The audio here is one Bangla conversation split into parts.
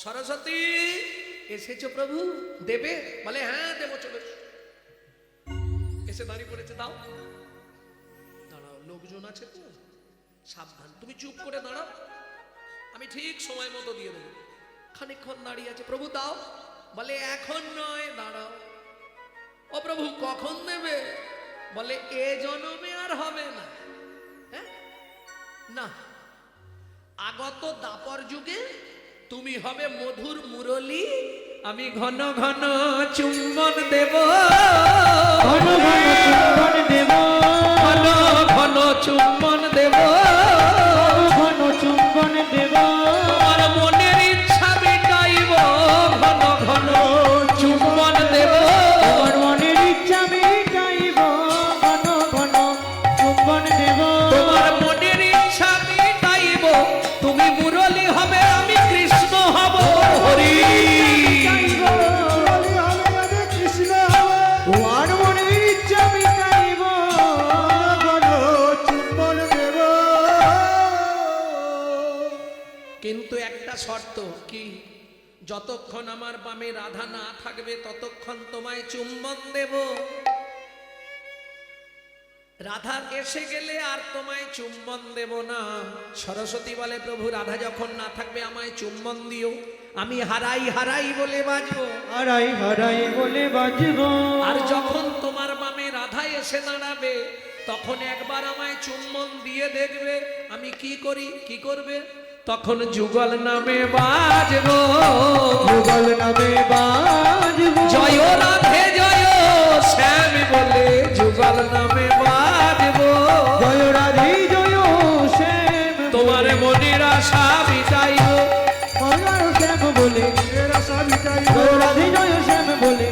সরস্বতী এসেছো প্রভু, দেবে? বলে হ্যাঁ দেবো, চলে এসে দাঁড়িয়ে পড়েছে। দাও, দাঁড়াও, লোকজন আছে তো, সাবধান, তুমি চুপ করে দাঁড়াও, আমি ঠিক সময় মতো দিয়ে দেবো। খানিকক্ষণ দাঁড়িয়ে আছে, প্রভু দাও। বলে এখন নয়, দাঁড়াও। ও প্রভু কখন দেবে? বলে এ জন্মে আর হবে না। হ্যাঁ না, আগত দাপর যুগে তুমি হবে মধুর মুরলী, আমি ঘন ঘন চুম্বন দেব, ঘন ঘন চুম্বন দেব, ঘন ঘন চুম্বন দেব, ঘন চুম্বন দেব, তোমার মনের ইচ্ছা মিটাইব, ঘন ঘন চুম্বন দেব, তোমার মনের ইচ্ছা মিটাইব, ঘন ঘন চুম্বন দেব, তোমার মনের ইচ্ছা মিটাইব, তুমি মুরলী হবে আমি কৃষ্ণ হব। হরি তোমার মনের ইচ্ছা মিটাইব, ঘন চুম্বন দেব। কিন্তু একটা শর্ত কি, যতক্ষণ আমার বামে রাধা না থাকবে ততক্ষণ তোমায় চুম্বন দেব, রাধা এসে গেলে আর তোমায় চুম্বন দেব না। সরস্বতী বলে প্রভু রাধা যখন না থাকবে আমায় চুম্বন দিও, আমি হারাই হারাই বলে বাজবো। হারাই হারাই বলে বাজব, আর যখন তোমার বামে রাধা এসে দাঁড়াবে তখন একবার আমায় চুম্বন দিয়ে দেখবে আমি কি করি, কি করবে, তখন যুগল নামে বাজবো, যুগল নামে বাজব, জয় রাধে জয় শ্যাম বলে যুগল নামে বাজবো, জয় রাধে জয় শ্যাম, তোমার মনের আশা মিটাইব, মনার শ্যাম বলে জয় রাধে জয় শ্যাম বলে,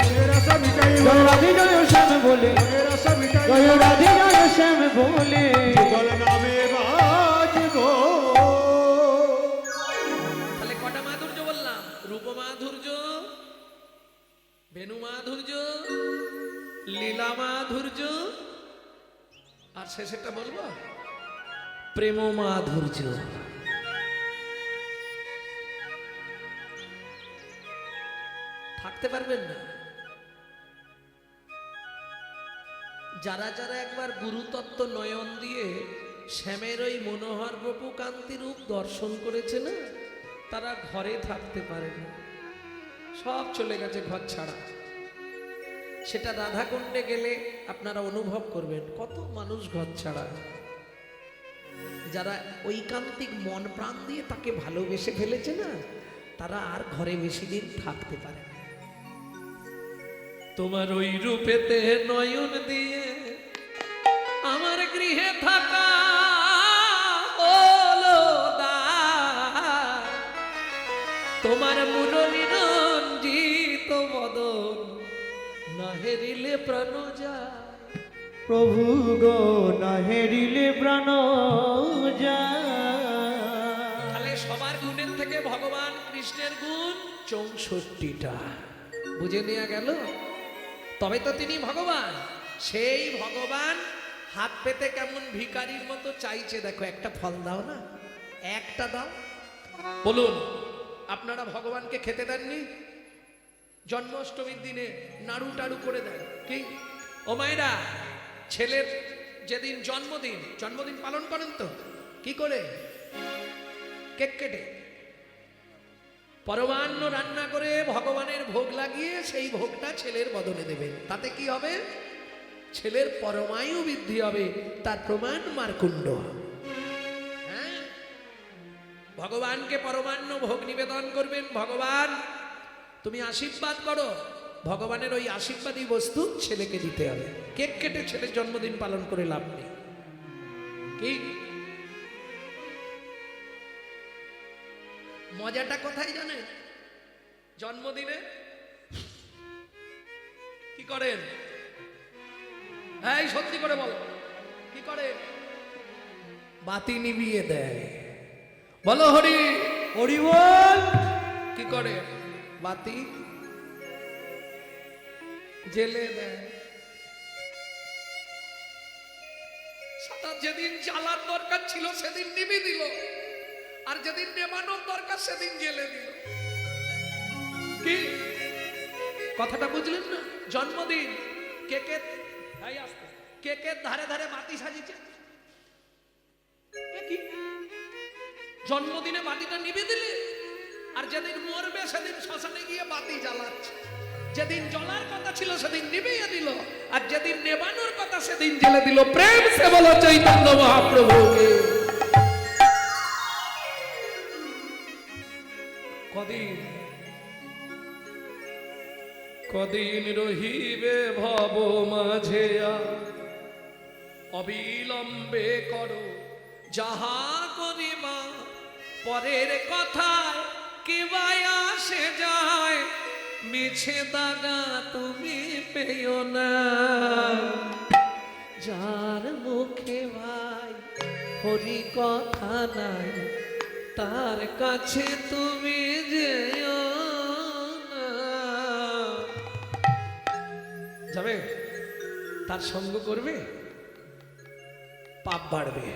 জয় রাধে জয় শ্যাম বলে, জয় রাধে জয় শ্যাম বলে, তাহলে কটা মাধুর্য বললাম? রূপ মাধুর্য, বেনু মাধুর্য, লীলা মাধুর্য, আর শেষেরটা বলবো প্রেম মাধুর্য। থাকতে পারবেন না যারা যারা একবার গুরুতত্ত্ব নয়ন দিয়ে শ্যামের ওই মনোহর বপু কান্তি রূপ দর্শন করেছে না, তারা ঘরে থাকতে পারে না, সব চলে গেছে ঘর ছাড়া। সেটা রাধাকুণ্ডে গেলে আপনারা অনুভব করবেন কত মানুষ ঘর ছাড়া, যারা ঐকান্তিক মন প্রাণ দিয়ে তাকে ভালোবেসে ফেলেছে না, তারা আর ঘরে বেশি দিন থাকতে পারে না। তোমার ওই রূপেতে নয়ন দিয়ে আমার গৃহে থাকা হলো দায়, তোমার মুরলী রঞ্জিত বদন না হেরিলে প্রাণ যায়। প্রভু গো না হেরিলে প্রাণ যায়। তাহলে সবার গুণের থেকে ভগবান কৃষ্ণের গুণ 64টা বুঝে নেওয়া গেল, তবে তো তিনি ভগবান। সেই ভগবান হাত পেতে কেমন ভিখারির মতো চাইছে, দেখো একটা ফল দাও না, একটা দাও। বলুন আপনারা ভগবানকে খেতে দেননি? জন্মাষ্টমীর দিনে নাড়ু টাড়ু করে দেন কি? ও মায়েরা, ছেলের যেদিন জন্মদিন, জন্মদিন পালন করেন তো কি করে? কেক কেটে পরমান্ন রান্না করে ভগবানের ভোগ লাগিয়ে সেই ভোগটা ছেলের বদনে দেবেন, তাতে কি হবে? ছেলের পরমায়ু বৃদ্ধি হবে, তার প্রমাণ মার্কুণ্ড। হ্যাঁ, ভগবানকে পরমান্ন ভোগ নিবেদন করবেন, ভগবান তুমি আশীর্বাদ করো, ভগবানের ওই আশীর্বাদী বস্তু ছেলেকে দিতে হবে। কেক কেটে ছেলের জন্মদিন পালন করে লাভ নেই। কি মজাটা কোথায় জানেন? জন্মদিনে কি করেন? এই সত্যি করে বলো, কি করে? বাতি নিভিয়ে দেয়। বলো হরি হরি বল। কি করে? বাতি জেলে দেয়। সাদা যেদিন জ্বালার দরকার ছিল সেদিন নিভে দিল, আর যেদিন নেবানোর দরকার সেদিন জেলে দিল। কি কথাটা বুঝলেন না? জন্মদিন কেকের কেকের ধারে ধারে বাতি সাজিয়েছে। এ কি? জন্মদিনে বাতিটা নিভে দিলে, আর যেদিন মরবে সেদিন শ্মশানে গিয়ে বাতি জ্বালাচ্ছে। যেদিন জ্বলার কথা ছিল সেদিন নিভিয়ে দিল, আর যেদিন নেবানোর কথা সেদিন জ্বেলে দিল। প্রেম সে বলো চৈতন্য মহাপ্রভুকে। কদিন কদিন রহিবে ভব মাঝে, অবিলম্বে করো যাহা করিবা। পরের কথায় কেবাই আসে যায়, মিছে দাগা তুমি পেও না। যার মুখে ভাই হরি কথা নাই, তার কাছে তুমি যেও না। যাবে, তার সঙ্গ করবে, পাপ বাড়বে।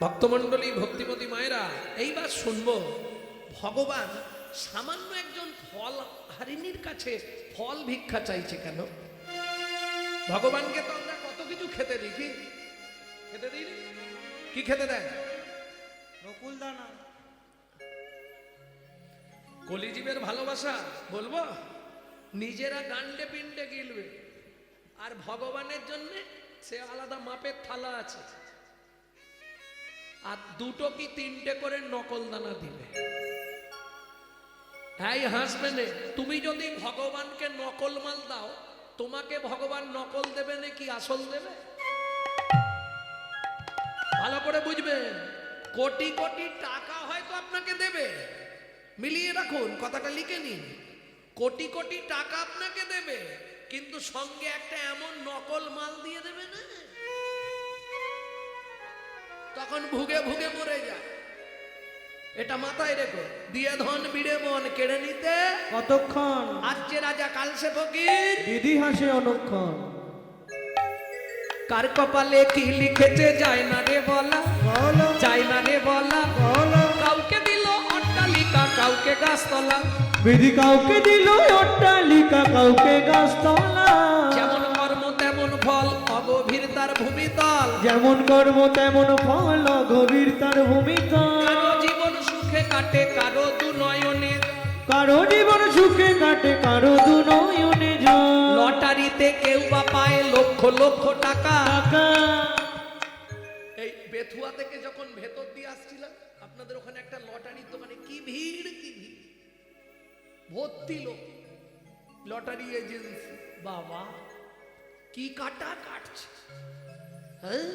ভক্তমণ্ডলী, ভক্তিমতী মায়েরা, এইবার শুনবো ভগবান সামান্য একজন ফল হারিনীর কাছে ফল ভিক্ষা চাইছে কেন? ভগবানকে তো আমরা কত কিছু খেতে দিই, কি খেতে দিই? কি খেতে দেয়? নকুল দানা। কলিজীবের ভালোবাসা বলবো, নিজেরা গান্ডে পিণ্ডে গিলবে, আর ভগবানের জন্য সে আলাদা মাপের থালা আছে, আর দুটো কি তিনটে করে নকল দানা দিবে। হ্যাঁ, হাসবে না। তুমি যদি ভগবানকে নকল মাল দাও, তোমাকে ভগবান নকল দেবে নাকি আসল দেবে? ভালো করে বুঝবেন। কোটি কোটি টাকা হয়তো আপনাকে দেবে, মিলিয়ে রাখুন, কথাটা লিখে নিন। কোটি কোটি টাকা আপনাকে দেবে, কিন্তু সঙ্গে একটা এমন নকল মাল দিয়ে দেবে না, তখন ভুগে ভুগে মরে যায়। এটা মাথায় রেখো। দিয়ে ধন বিড়ে মন কেড়ে নিতে কতক্ষণ? আজ যে রাজা কাল সে ফকির, দিদি হাসে অনুক্ষণ। কার কপালে কি লিখেছে যায় না রে বলা, যায় না রে বলা। কাউকে দিল অট্টালিকা, কাউকে গাছতলা। বিধি কাউকে দিল অট্টালিকা, কাউকে গাছতলা। যেমন কর্ম তেমন ফল, অগভীর তার ভূমিতল। যেমন কর্ম তেমন ফল, গভীর তার ভূমিতল। কারো জীবন সুখে কাটে, কারো দু নয়নে। কারো জীবন সুখে কাটে, কারো দু নয়নে জল। লটারিতে কেউ বা পায় লক্ষ লক্ষ টাকা। এই বেথুয়া থেকে যখন ভেতর দিয়ে আসছিলাম, আপনাদের ওখানে একটা লটারির দোকানে কি ভিড়, কি ভিড়, ভর্তি লোক, লটারি এজেন্সি। বাবা কি কাটা কাটছে। হ্যাঁ,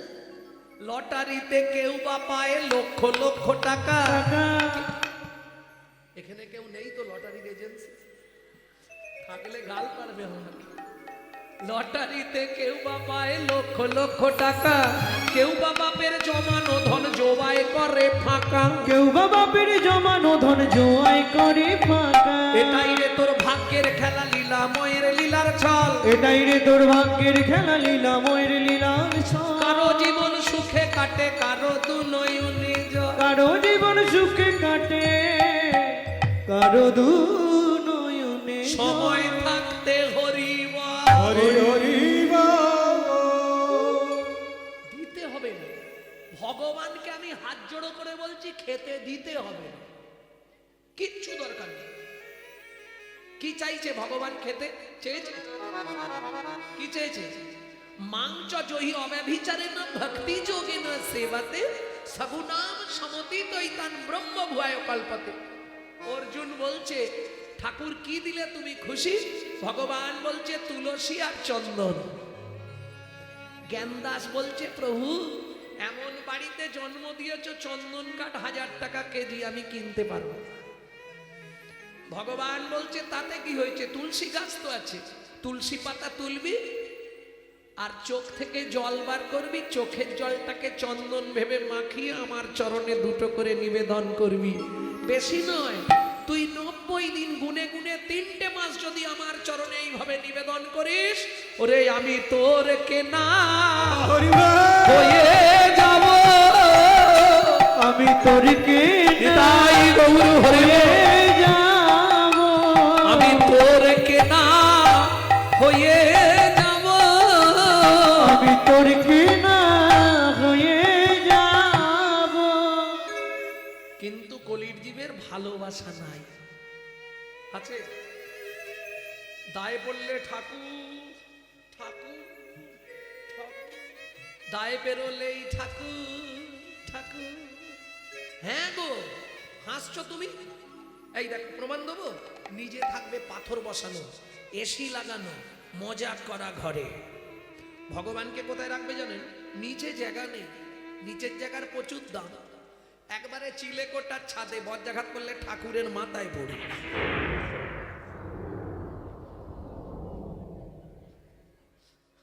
লটারিতে কেউ বা পায় লক্ষ লক্ষ টাকা। এখানে কেউ নেই তো লটারির এজেন্সি? থাকলে গাল পারবে আমাকে। লটারিতে কেউ বা পায় লক্ষ লক্ষ টাকা, কেউ বা বাপের জমানো ধন জোয়াই করে ফাঁকা। কেউ বা বাপের জমানো ধন জোয়াই করে ফাঁকা। এটাই রে তোর ভাগ্যের খেলা, লীলাময়ের লীলার ছল। এটাই রে তোর ভাগ্যের খেলা, লীলাময়ের লীলার ছল। কারো জীবন সুখে কাটে, কারো দু নয়নে জল। কারো জীবন সুখে কাটে, কারো দু নয়নে জল। সময় থাকতে হরিবা হরি হরি দিতে হবে না। ভগবানকে আমি হাত জোড়ো করে বলছি, খেতে দিতে হবে না, কিচ্ছু দরকার নেই। কি চাইছে ভগবান? খেতে চেয়েছে। কি চেয়েছে? মাংচ জহি অব্যভিচারে না ভক্তি যোগে না সেবাতে, সগুনাম সমতিতৈতান ব্রহ্ম ভুয়ায় কল্পতে। অর্জুন বলছে, ঠাকুর কি দিলে তুমি খুশি? ভগবান বলছে তুলসী আর চন্দন। জ্ঞানদাস বলছে, প্রভু এমন বাড়িতে জন্ম দিয়েছ, চন্দন কাঠ 1000 টাকা কেজি, আমি কিনতে পারবো। ভগবান বলছে তাতে কি হয়েছে, তুলসী গাছ তো আছে, তুলসী পাতা তুলবি আর চোখ থেকে জল বার করবি, চোখের জলটাকে চন্দন ভেবে মাখিয়ে আমার চরণে দুটো করে নিবেদন করবি। বেশি নয়, তুই 90 দিন গুনে গুনে 3টে মাস যদি আমার চরণে এইভাবে নিবেদন করিস, ওরে আমি তোর কেনা হয়ে যাব, আমি তোর কে তাই গৌর হয়ে যাব। কিন্তু কলির জীবের ভালোবাসা নাই। আছে দায়ে পড়লে ঠাকুর ঠাকুর ঠাকুর, দায়ে বেরোলেই ঠাকুর ঠাকুর। হ্যাঁ গো, হাসছো তুমি? এই দেখ প্রমাণ দেবো। নিজে থাকবে পাথর বসানো, এসি লাগানো, মজা করা ঘরে। ভগবানকে কোথায় রাখবে জানেন? নিচে জায়গা নেই, নিচের জায়গার প্রচুর দাম। একবারে চিলেকোটার ছাদে বজ্রাঘাত করলে ঠাকুরের মাথায় পড়ে।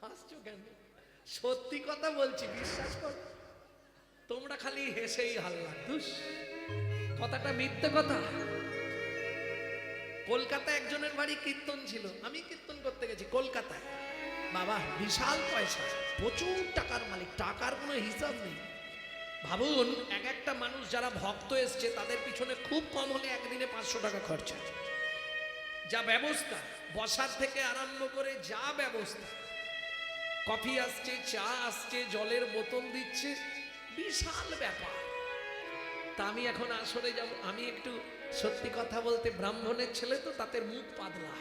হাসছো কেন? সত্যি কথা বলছি, বিশ্বাস কর। তোমরা খালি হেসেই হাল্লা দুস, কথাটা মিথ্যে কথা। কলকাতায় একজনের বাড়ি কীর্তন ছিল, আমি কীর্তন করতে গেছি কলকাতায়। বাবা বিশাল পয়সা, প্রচুর টাকার মালিক, টাকার কোনো হিসাব নেই। ভাবুন, এক একটা মানুষ যারা ভক্ত এসছে তাদের পিছনে খুব কম হলে একদিনে 500 টাকা খরচা। যা ব্যবস্থা, বসার থেকে আরম্ভ করে যা ব্যবস্থা, কফি আসছে, চা আসছে, জলের বোতল দিচ্ছে, বিশাল ব্যাপার। তা আমি এখন আসরে যাব। আমি একটু সত্যি কথা বলতে, ব্রাহ্মণের ছেলে তো, তাতে মুখ পাতলা।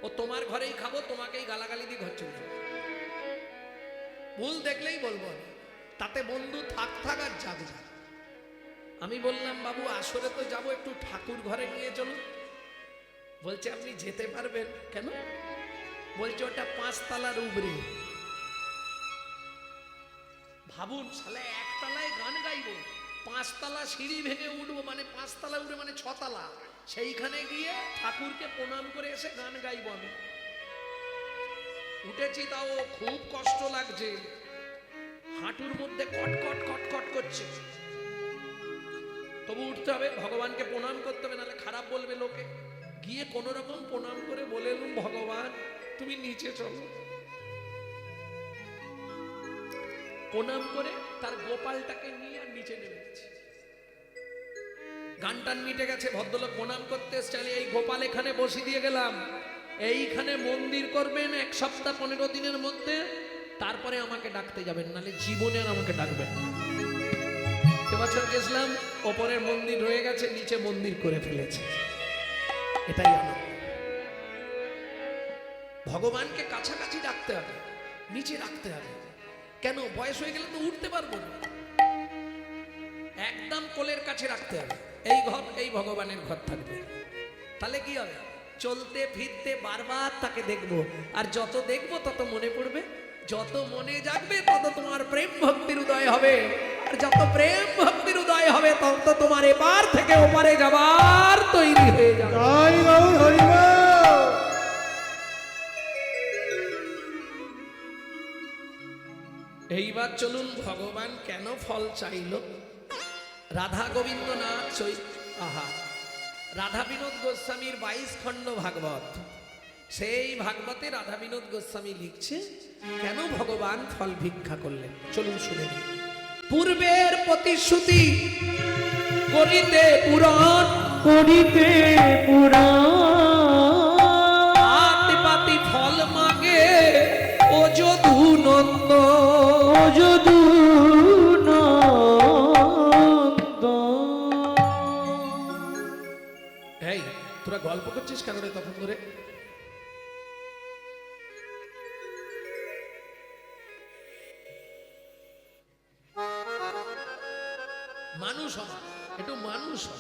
ও তোমার ঘরেই খাবো, তোমাকেই গালাগালি দিয়ে ঘর চলে যাবো। ভুল দেখলেই বলবো, তাতে বন্ধু থাক থাক আর যাক যাক। আমি বললাম বাবু আসরে তো যাবো, একটু ঠাকুর ঘরে নিয়ে চলুন। বলছে আপনি যেতে পারবেন? কেন? বলছে ওটা 5 তলার উপরে। ভাবুন সালে, 1 তলায় গান গাইবো, 5 তলা সিঁড়ি ভেঙে উঠবো, মানে 5 তলা উঠে মানে 6 তলা। সেইখানে গিয়ে ঠাকুরকে প্রণাম করে এসে গান গাইবো। আমি উঠেছি, তাও খুব কষ্ট লাগছে, হাঁটুর মধ্যে কটকট কটকট করছে। তবু উঠতে হবে, ভগবানকে প্রণাম করতে হবে, নাহলে খারাপ বলবে লোকে। গিয়ে কোন রকম প্রণাম করে বলে এলুম, ভগবান তুমি নিচে চলো। প্রণাম করে তার গোপালটাকে নিয়ে আর নিচে নেমে গেছে। গান টান মিটে গেছে, ভদ্রলোক প্রণাম করতে এসছে। এই গোপাল এখানে বসিয়ে দিয়ে গেলাম, এইখানে মন্দির করবেন 1 সপ্তাহ 15 দিনের মধ্যে, তারপরে আমাকে ডাকতে যাবেন, নাহলে জীবনে আর আমাকে ডাকবেন। এবছর গেছিলাম, ওপরের মন্দির রয়ে গেছে, নিচে মন্দির করে ফেলেছে। এটাই আনন্দ। ভগবানকে কাছাকাছি রাখতে হবে, নিচে রাখতে হবে। কেন? বয়স হয়ে গেলে তো উঠতে পারবো না। একদম কোলের কাছে রাখতে হবে। এই ঘর, এই ভগবানের ঘর থাকবে। তাহলে কি হবে? চলতে ফিরতে বারবার তাকে দেখবো, আর যত দেখবো তত মনে পড়বে, যত মনে জাগবে তত তোমার প্রেম ভক্তির উদয় হবে, আর যত প্রেম ভক্তির উদয় হবে তত তোমার এপার থেকে ওপারে যাবার তৈরি হয়ে যাবে। জয় গৌর হরিবল। এইবার চলুন, ভগবান কেন ফল চাইল? রাধা গোবিন্দ নাথ রাধা বিনোদ গোস্বামীর 22 খণ্ড ভাগবত, সেই ভাগবতে রাধা বিনোদ গোস্বামী লিখছে কেন ভগবান ফল ভিক্ষা করলেন। চলুন শুনে নিই। পূর্বের প্রতিশ্রুতি করিতে পুরাণ, করিতে পুরাণ, পাতি পাতি ফল মাগে ও যদু নন্দ, ও যদু নন্দ। এই তোরা গল্প করছিস কেন রে তখন ধরে? মানুষ হ, একটু মানুষ হ।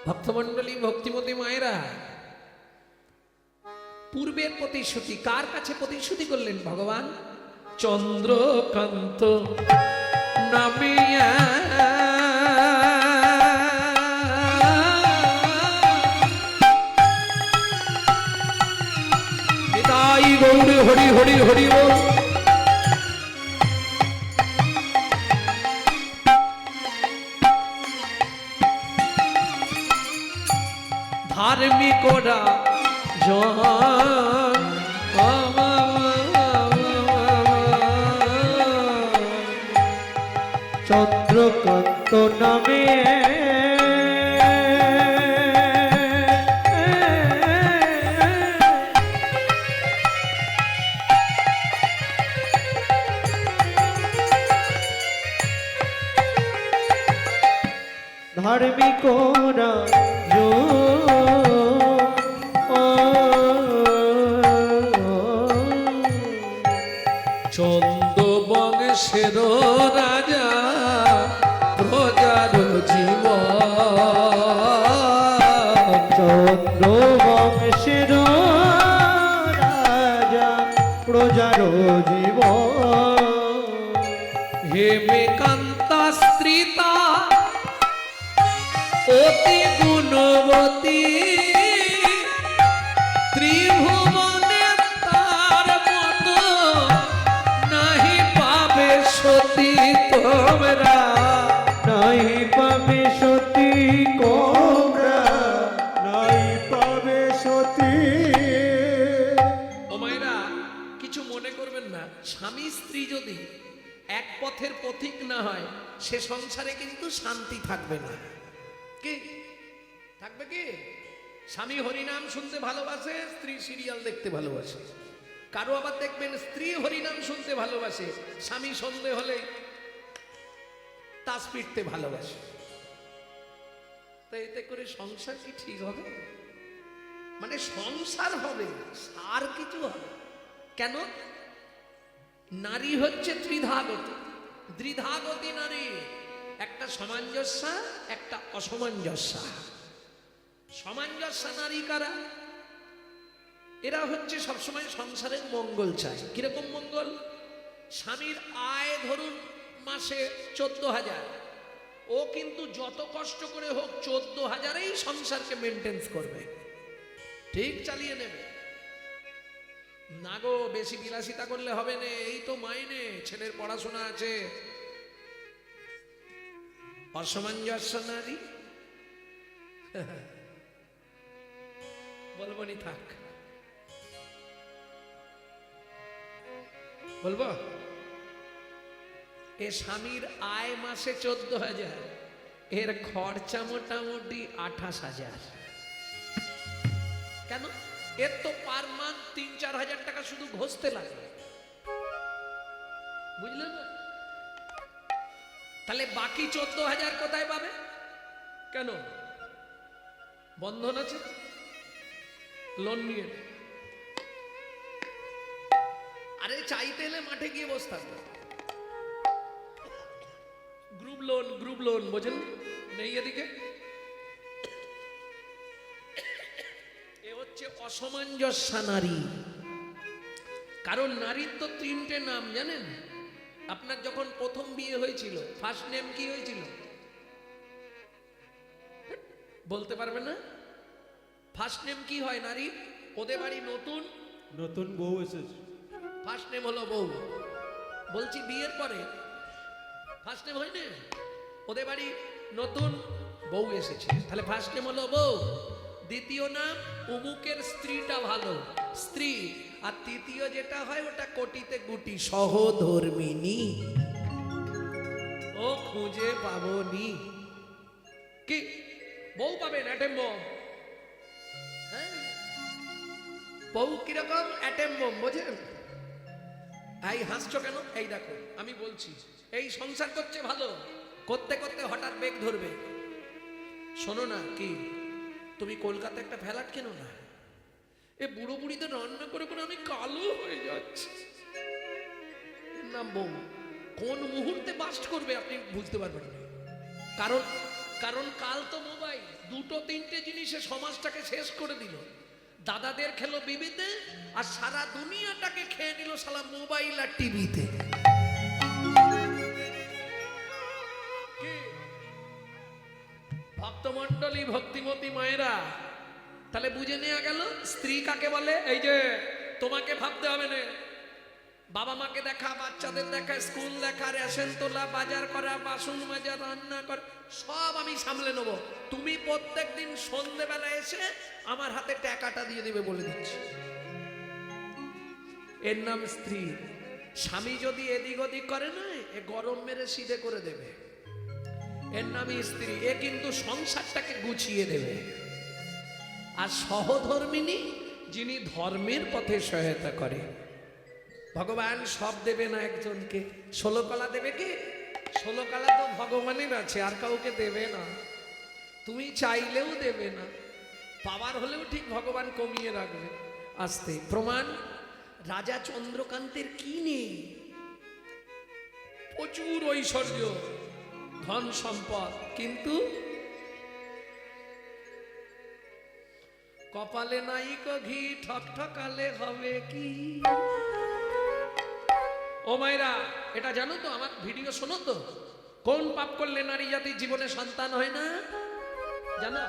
ভক্তমন্ডলী, ভক্তিমতী মায়েরা, পূর্বের প্রতিশ্রুতি কার কাছে প্রতিশ্রুতি করলেন ভগবান? চন্দ্রকান্ত নামিয়া নিতাই গৌর হরি হরি হরি বল। ধার্মিকরা জন চন্দ্রকান্ত নামে ধার্মিক চন্দ্র বংশের রাজা প্রজার জীবন, চন্দ্র বংশের রাজা প্রজার জীবন। হেমকান্তা স্ত্রীতা অতি গুণবতী, ত্রিভুবনে তার মতো নাহি পাবে সতী তোমরা। নাই পাবে সতী কোমরা, নাই পাবে সতী। ও মায়েরা, কিছু মনে করবেন না, স্বামী স্ত্রী যদি এক পথের পথিক না হয় সে সংসারে কিন্তু শান্তি থাকবে না। কি থাকবে? কি স্বামী হরিনাম শুনতে ভালোবাসে, স্ত্রী সিরিয়াল দেখতে ভালোবাসে। কারো আবার দেখবেন স্ত্রী হরিনাম শুনতে ভালোবাসে, স্বামী সন্ধে হলে তাস পিটতে ভালোবাসে। তো এতে করে সংসার কি ঠিক হবে? মানে সংসার হবে, আর কিছু হবে কেন? নারী হচ্ছে ত্রিধাগতী, দ্বিধাগতী নারী। একটা সামঞ্জস্যা, একটা অসামঞ্জস্যা। সামঞ্জস্যা নারী কারা? এরা হচ্ছে সবসময় সংসারের মঙ্গল চায়। কিরকম মঙ্গল? স্বামীর আয় ধরুন মাসে 14,000, ও কিন্তু যত কষ্ট করে হোক 14,000-এই সংসারকে মেনটেন্স করবে, ঠিক চালিয়ে নেবে। না গো, বেশি বিলাসিতা করলে হবে না, এই তো মাইনে, ছেলের পড়াশোনা আছে। অসামঞ্জস্য নারী বলবো নি, থাক বলবো। এ স্বামীর আয় মাসে 14,000, এর খরচা মোটামুটি 28,000। কেন? এর তো পার মান্থ 3-4 হাজার টাকা শুধু ঘষতে লাগে, বুঝলে না? তাহলে বাকি 14,000 কোথায় পাবে? কেন? বন্ধন আছে, লোন নিয়ে। আরে চাইতে এলে মাঠে গিয়ে বসে থাকবে। গ্রুপ লোন বোঝেন নেই এদিকে? এ হচ্ছে অসামঞ্জস্য নারী। কারণ নারীর তো 3টে নাম জানেন? আপনার যখন প্রথম বিয়ে হয়েছিল ফার্স্ট নেম কি হয়েছিল বলতে পারবে না? ফার্স্ট নেম কি হয় নারী? ওদের বাড়ি নতুন নতুন বউ এসেছে, ফার্স্ট নেম হলো বউ। বলছি বিয়ের পরে ফার্স্ট নেম হয় না? ওদের বাড়ি নতুন বউ এসেছে, তাহলে ফার্স্ট নেম হলো বউ। দ্বিতীয় নাম অমুকের স্ত্রীটা ভালো, স্ত্রী। আর তৃতীয় যেটা হয় ওটা কোটিতে গুটি, সহধর্মিনী। ও খুঁজে পাবনি। কি বউ পাবেন? Atom bomb. হ্যাঁ, বউ কিরকম? অ্যাটেম বম, বোঝেন? এই হাসছো কেন? এই দেখো আমি বলছি, এই সংসার করছে ভালো, করতে করতে হঠাৎ বেগ ধরবে। শোনো না, কি তুমি কলকাতা একটা ফ্ল্যাট কেনো না? এ বুড়ো বুড়িতে রান্না করে করে আমি কালো হয়ে যাচ্ছি। এর নাম বউ। কোন মুহূর্তে বাস্ট করবে আপনি বুঝতে পারবেন না। কারণ কারণ কাল তো মোবাইল, 2-3টে জিনিসে সমাজটাকে শেষ করে দিল। দাদাদের খেলো বিবিতে, আর সারা দুনিয়াটাকে খেয়ে নিল সালা মোবাইল আর টিভিতে। ভক্তমন্ডলী, ভক্তিমতী মায়েরা, তাহলে বুঝে নেওয়া গেল স্ত্রী কাকে বলে। এই যে তোমাকে ভাবতে হবে না, বাবা মাকে দেখা, বাচ্চাদের দেখা, স্কুল দেখা, রেশন তোলা, বাজার করা, বাসন মাজা, রান্না করা, সব আমি সামলে নেবো। তুমি প্রত্যেকদিন সন্ধ্যেবেলা এসে আমার হাতে টাকাটা দিয়ে দেবে, বলে দিচ্ছি। এর নাম স্ত্রী। স্বামী যদি এদিক ওদিক করে না, এ গরম মেরে সিধে করে দেবে। এর নামই স্ত্রী। এ কিন্তু সংসারটাকে গুছিয়ে দেবে। আর সহধর্মিনী, যিনি ধর্মের পথে সহায়তা করে। ভগবান সব দেবে না একজনকে, 16 কলা দেবে কি? 16 কলা তো ভগবানের আছে, আর কাউকে দেবে না। তুমি চাইলেও দেবে না, পাওয়ার হলেও ঠিক ভগবান কমিয়ে রাখবে আস্তে। প্রমাণ, রাজা চন্দ্রকান্তের কি নেই? প্রচুর ঐশ্বর্য, ধন সম্পদ, কিন্তু কপালে নাই কো ঘি, ঠকঠকালে হবে কি? ও মায়েরা, এটা জানো তো? আমার ভিডিও শোনো তো? কোন পাপ করলে নারী জাতির জীবনে সন্তান হয় না জানো?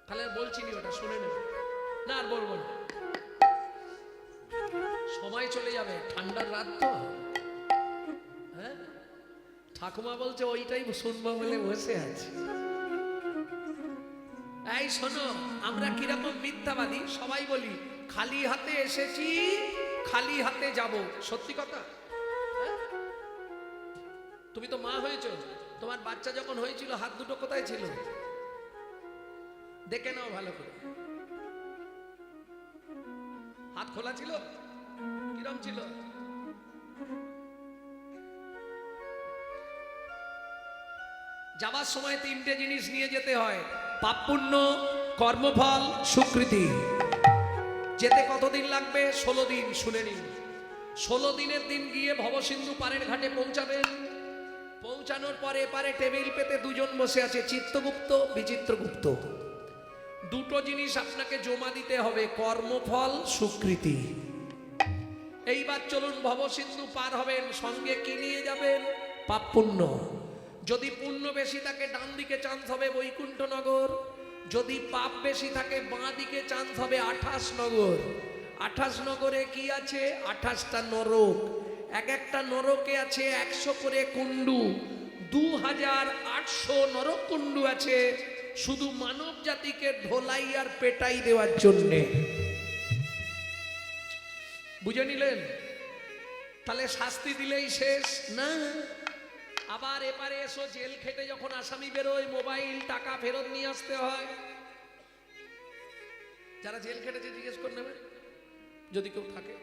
তাহলে আর বলছি নি, ওটা শুনে নেবে না, আর বলবো না, সময় চলে যাবে, ঠান্ডার রাত তো। হ্যাঁ, ঠাকুমা বলছে ওইটাই শুনবো বলে বসে আছে। এই শোনো, আমরা কিরকম মিথ্যাবাদী, সবাই বলি খালি হাতে এসেছি, খালি হাতে যাব। সত্যি কথা? হ্যাঁ? তুমি তো মা হয়েছো, তোমার বাচ্চা যখন হয়েছিল হাত দুটো কোথায় ছিল? দেখে নাও ভালো করে। হাত খোলা ছিল? কিরম ছিল? যাবার সময় তিনটে জিনিস নিয়ে যেতে হয়: পাপ পুণ্য, কর্মফল, স্বীকৃতি। যেতে কতদিন লাগবে? 16 দিন। শুনে নিন, 16 দিনের দিন গিয়ে ভবসিন্ধু পারের ঘাটে পৌঁছাবেন। পৌঁছানোর পরে এপারে টেবিল পেতে দুজন বসে আছে, চিত্রগুপ্ত, বিচিত্রগুপ্ত। দুটো জিনিস আপনাকে জমা দিতে হবে: কর্মফল, স্বীকৃতি। এইবার চলুন, ভবসিন্ধু পার হবেন, সঙ্গে কি নিয়ে যাবেন? পাপ পুণ্য। যদি পুণ্য বেশি থাকে ডান দিকে চান্স হবে বৈকুণ্ঠনগর, যদি পাপ বেশি থাকে বাঁ দিকে চান্স হবে 28 নগর। 28 নগরে কি আছে? 28টা নরক। এক একটা নরকে আছে 100 করে কুণ্ডু। 2800 নরক কুণ্ডু আছে শুধু মানব জাতিকে ধোলাই আর পেটাই দেওয়ার জন্যে। বুঝে নিলেন? তাহলে শাস্তি দিলেই শেষ না। আবার এপারে এসো, জেল খেটে যখন আসামি বেরোয়, মোবাইল, টাকা ফেরত নিয়ে আসতে হয়। যারা জেল খেটেছে জিজ্ঞেস করে নেবে যদি কেউ থাকে।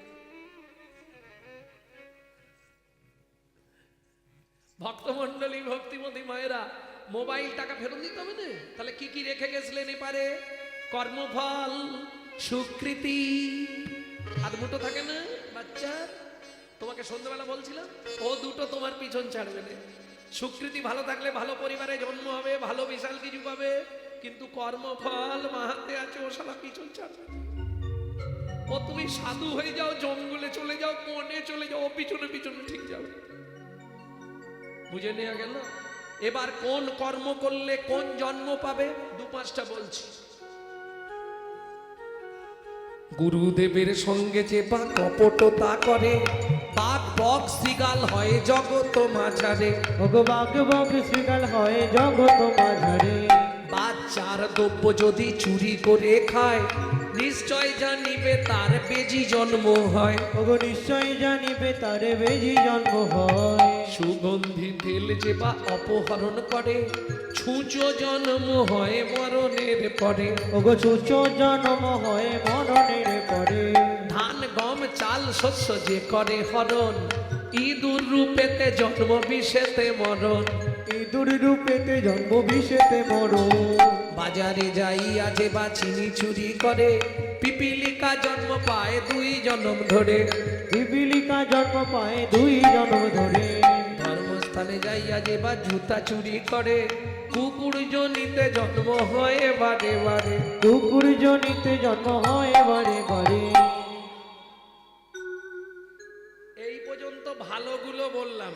ভক্তমন্ডলী, ভক্তিমতী মায়েরা, মোবাইল, টাকা ফেরত দিতে হবে না? তাহলে কি কি রেখে গেছিলেন এপারে? কর্মফল, স্বীকৃতি। হাত মুঠো থাকে না বাচ্চা? তোমাকে সন্ধ্যাবেলা বলছিলাম, ও দুটো তোমার পিছন ছাড়বে না। স্বীকৃতি ভালো থাকলে ভালো পরিবারে জন্ম হবে, ভালো বিশাল কিছু পাবে, কিন্তু কর্মফল মাহাতে আছে, ও শালা পিছন ছাড়বে। ও তুমি সাধু হয়ে যাও, জঙ্গলে চলে যাও, বনে চলে যাও, ও পিছনে পিছনে ঠিক যাবে। বুঝে নেওয়া গেল? এবার কোন কর্ম করলে কোন জন্ম পাবে 2-5টা বলছি। গুরুদেবের সঙ্গে যে বা কপটতা করে, বাঘ বক শৃগাল হয় জগত মাঝারে। বাঘ বক শৃগাল হয় জগত মাঝারে। বাচ্চার দ্রব্য যদি চুরি করে খায়, নিশ্চয় জানিবে তার বেজি জন্ম হয়। নিশ্চয় জানিবে তার বেজি জন্ম হয়। সুগন্ধি তেল যে বা অপহরণ করে, ছুঁচো জন্ম হয় মরণের পরে। ছুঁচো জন্ম হয় মরণের পরে। ধান গম চাল শস্য যে করে হরণ, ইঁদুর রূপেতে জন্ম বিষেতে মরণ। ইঁদুর রূপেতে জন্ম বিষেতে মরণ। বাজারে যাইয়া যে বা চিনি চুরি করে, পিপিলিকা জন্ম পায় 2 জন্ম ধরে। পিপিলিকা জন্ম পায় 2 জন্ম ধরে। ধর্মস্থানে যাইয়া যে বা জুতা চুরি করে, কুকুর জনিতে জন্ম হয় বারে বারে। কুকুর জনিতে জন্ম হয় বারে বারে। এই পর্যন্ত ভালোগুলো বললাম,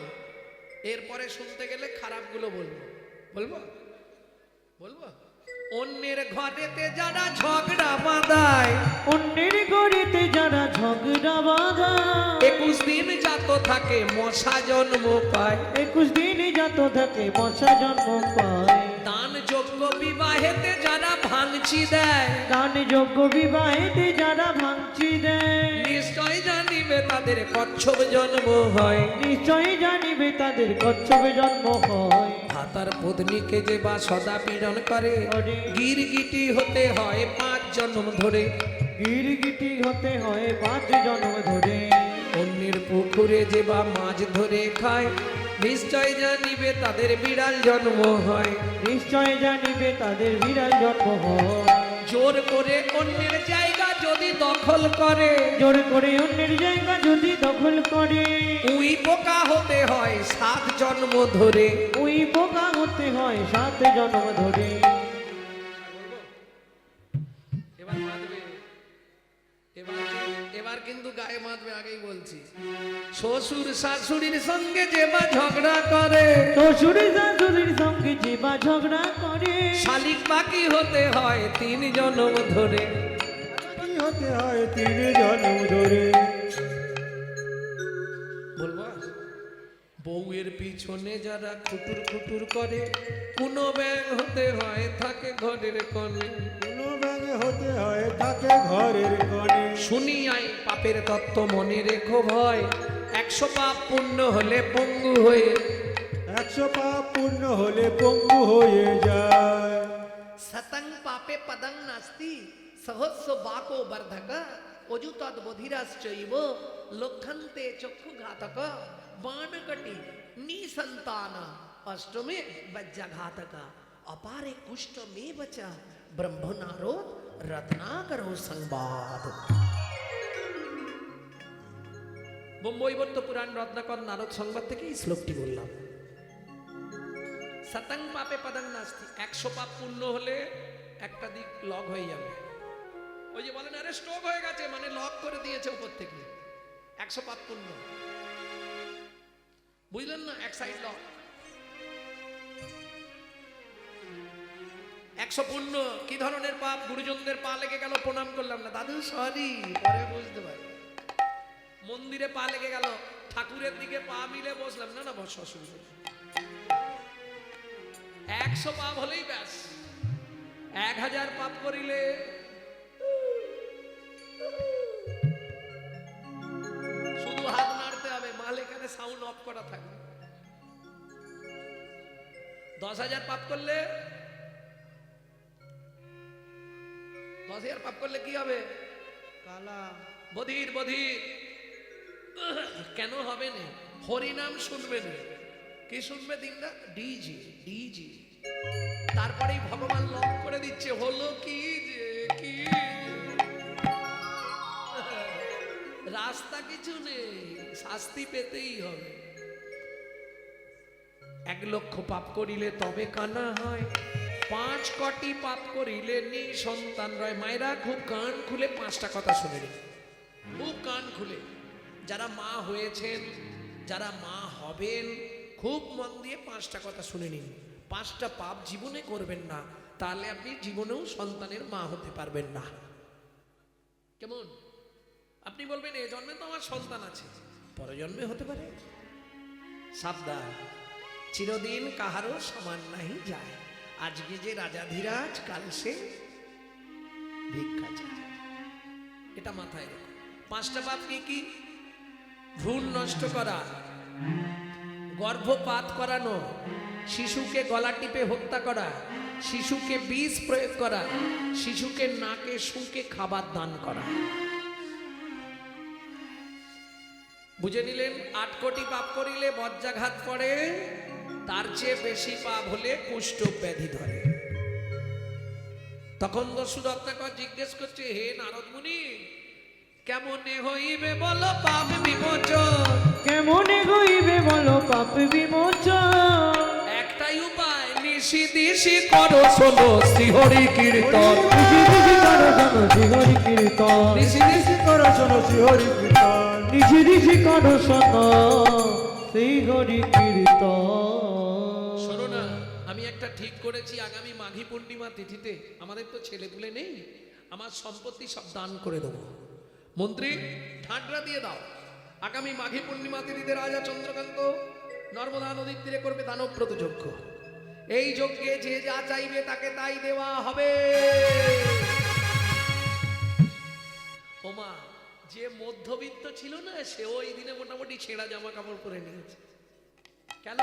এরপরে শুনতে গেলে খারাপগুলো বলবো। বলবো বলবো অন্যের ঘরেতে যারা ঝগড়া বাঁধায়, অন্যের ঘরেতে যারা ঝগড়া বাঁধায়, 21 দিন জাত থাকে মশা জন্ম পায়। 21 দিন জাত থাকে মশা জন্ম পায়। দান যোগ্য বিবাহেতে যারা ভাঙচি দেয়, দান যোগ্য বিবাহেতে যারা ভাঙচি দেয়, নিশ্চয় জানিবে তাদের কচ্ছপ জন্ম হয়। নিশ্চয় জানিবে তাদের কচ্ছপে জন্ম হয়। ভাতার পত্নীকে যে বা সদা পীড়ন করে, গিরগিটি হতে হয় 5 জন্ম ধরে। গিরগিটি হতে হয় 5 জন্ম ধরে। অন্যের পুকুরে যে বা মাছ ধরে খায়, নিশ্চয় জানিবে তাদের বিড়াল জন্ম হয়, নিশ্চয় জানিবে তাদের বিড়াল জন্ম হয়। জোর করে অন্যের জায়গা যদি দখল করে, জোর করে অন্যের জায়গা যদি দখল করে, উই পোকা হতে হয় 7 জন্ম ধরে। ওই বোকা হতে হয় 7 জন্ম ধরে। এবার মাতবে, এবার কিন্তু গায়ে মাতবে, আগেই বলছি। শ্বশুর শাশুড়ির সঙ্গে যে বা ঝগড়া করে, শ্বশুর শাশুড়ির সঙ্গে যে বা ঝগড়া করে, শালিক বাকি হতে হয় 3 জন্ম ধরে। কি হতে হয় 3 জন্ম ধরে। বলবো আর? বউয়ের পিছনে যারা খুটুর খুটুর করে, কোন ব্যাং হতে হয় থাকে ঘরের কোণে। কোন ব্যাঙে হতে হয় থাকে ঘরের কোণে। শুনিয়াই পাপের তত্ত্ব মনে রেখো ভয়, 100 পাপ পূর্ণ হলে পঙ্গু হয়ে, 100 পাপ পূর্ণ হলে পঙ্গু হয়ে যায়। শতং পাপে পদং নাস্তি সহস্র বাকো বর্ধক, অযুতদ বধিরাশ্চৈব লক্ষন্তে চক্ষু ঘাতক, বাণকটি নিসন্তান অষ্টমে বজ্রঘাতক, अपारे कुष्ठ में बचा ब्रह्मनारो रत्नाकरो संवाद। বোম্বইবর্ত পুরাণ রত্নাকর নারদ সংবাদ থেকে এই শ্লোকটি বললাম। শতং পাপে পদং নাস্তি, 100 পাপ পূর্ণ হলে একটা দিক লক হয়ে যাবে। ওই যে বলেন আরে স্ট্রোক হয়ে গেছে, মানে লক করে দিয়েছে উপর থেকে। 100 পাপ পূর্ণ, বুঝলেন না? এক সাইড লক। 100 পূর্ণ। কি ধরনের পাপ? গুরুজনদের পা লেগে গেল, প্রণাম করলাম না, দাদু সরি, পরে বুঝতে পারি। মন্দিরে পা লেগে গেল, ঠাকুরের দিকে পা মিলে বসলাম না, না বস, অসুবিধা নেই। 100 পাপ হলেই ব্যাস। 1000 পাপ করিলে শুধু হাত নাড়তে হবে, মাল এখানে সাউন্ড অফ করা থাকবে। 10,000 পাপ করলে, 10,000 পাপ করলে কি হবে? কালা বধির বধির। কেন হবে না? হরিনাম শুনবে না। কি শুনবে দিনটা? ডিজি ডিজি। তারপরেই ভগবান লক করে দিচ্ছে, হলো কি যে কি রাস্তা কিছু নেই, শাস্তি পেতেই হবে। 1 লক্ষ পাপ করিলে তবে কানা হয়, 5 কোটি পাপ করিলে নিঃসন্তান রয়। মায়েরা খুব কান খুলে 5টা কথা শুনে নিন, খুব কান খুলে। যারা মা হয়েছেন, যারা মা হবেন, খুব মন দিয়ে 5টা কথা শুনে নিন। 5টা পাপ জীবনে করবেন না, তাহলে আপনি জীবনেও সন্তানের মা হতে পারবেন না। কেমন? আপনি বলবেন এ জন্মে তো আমার সন্তান আছে, পরে জন্মে হতে পারে। সাবধান, চিরদিন কাহারও সমান নাহি যায়। আজকে যে রাজাধিরাজ, কাল সে ভিক্ষা চায়। এটা মাথায় রাখো। 5টা পাপ কি কি? ভ্রূণ নষ্ট করা, গর্ভপাত করানো, শিশুকে গলা টিপে হত্যা করা, শিশুকে বিষ প্রয়োগ করা, শিশুকে নাকে শুকে খাবার দান করা। বুঝে নিলেন? 8 কোটি পাপ করিলে বজ্রাঘাত পড়ে, তার চেয়ে বেশি পাপ হলে কুষ্ঠ ব্যাধি ধরে। তখন দস্যু রত্নাকর জিজ্ঞেস করছে, হে নারদ মুনি, কেমনে হইবে বলো পাপ বিমোচন? কেমনে হইবে বলো পাপ বিমোচন? একটাই উপায়, নিশি দিশি করো শোনো শ্রীহরি কীর্তন। নিশি দিশি করো শোনো শ্রীহরি কীর্তন। নিশি দিশি করো শোনো শ্রীহরি কীর্তন। নিশি দিশি করো শোনো শ্রীহরি কীর্তন। শোনো না, আমি একটা ঠিক করেছি, আগামী মাঘী পূর্ণিমা তিথিতে আমাদের তো ছেলেপুলে নেই, আমার সম্পত্তি সব দান করে দেবো। মন্ত্রী ঠাঁটরা দিয়ে দাও, আগামী মাঘী পূর্ণিমা তিথিতে রাজা চন্দ্রকান্ত নর্মদা নদীর তীরে করবে দানব্রত যজ্ঞ। এই যজ্ঞে যে যা চাইবে তাকে তাই দেওয়া হবে। ওমা, যে মধ্যবিত্ত ছিল না, সে ওই দিনে মোটামুটি ছেঁড়া জামা কাপড় পরে নিয়েছে। কেন?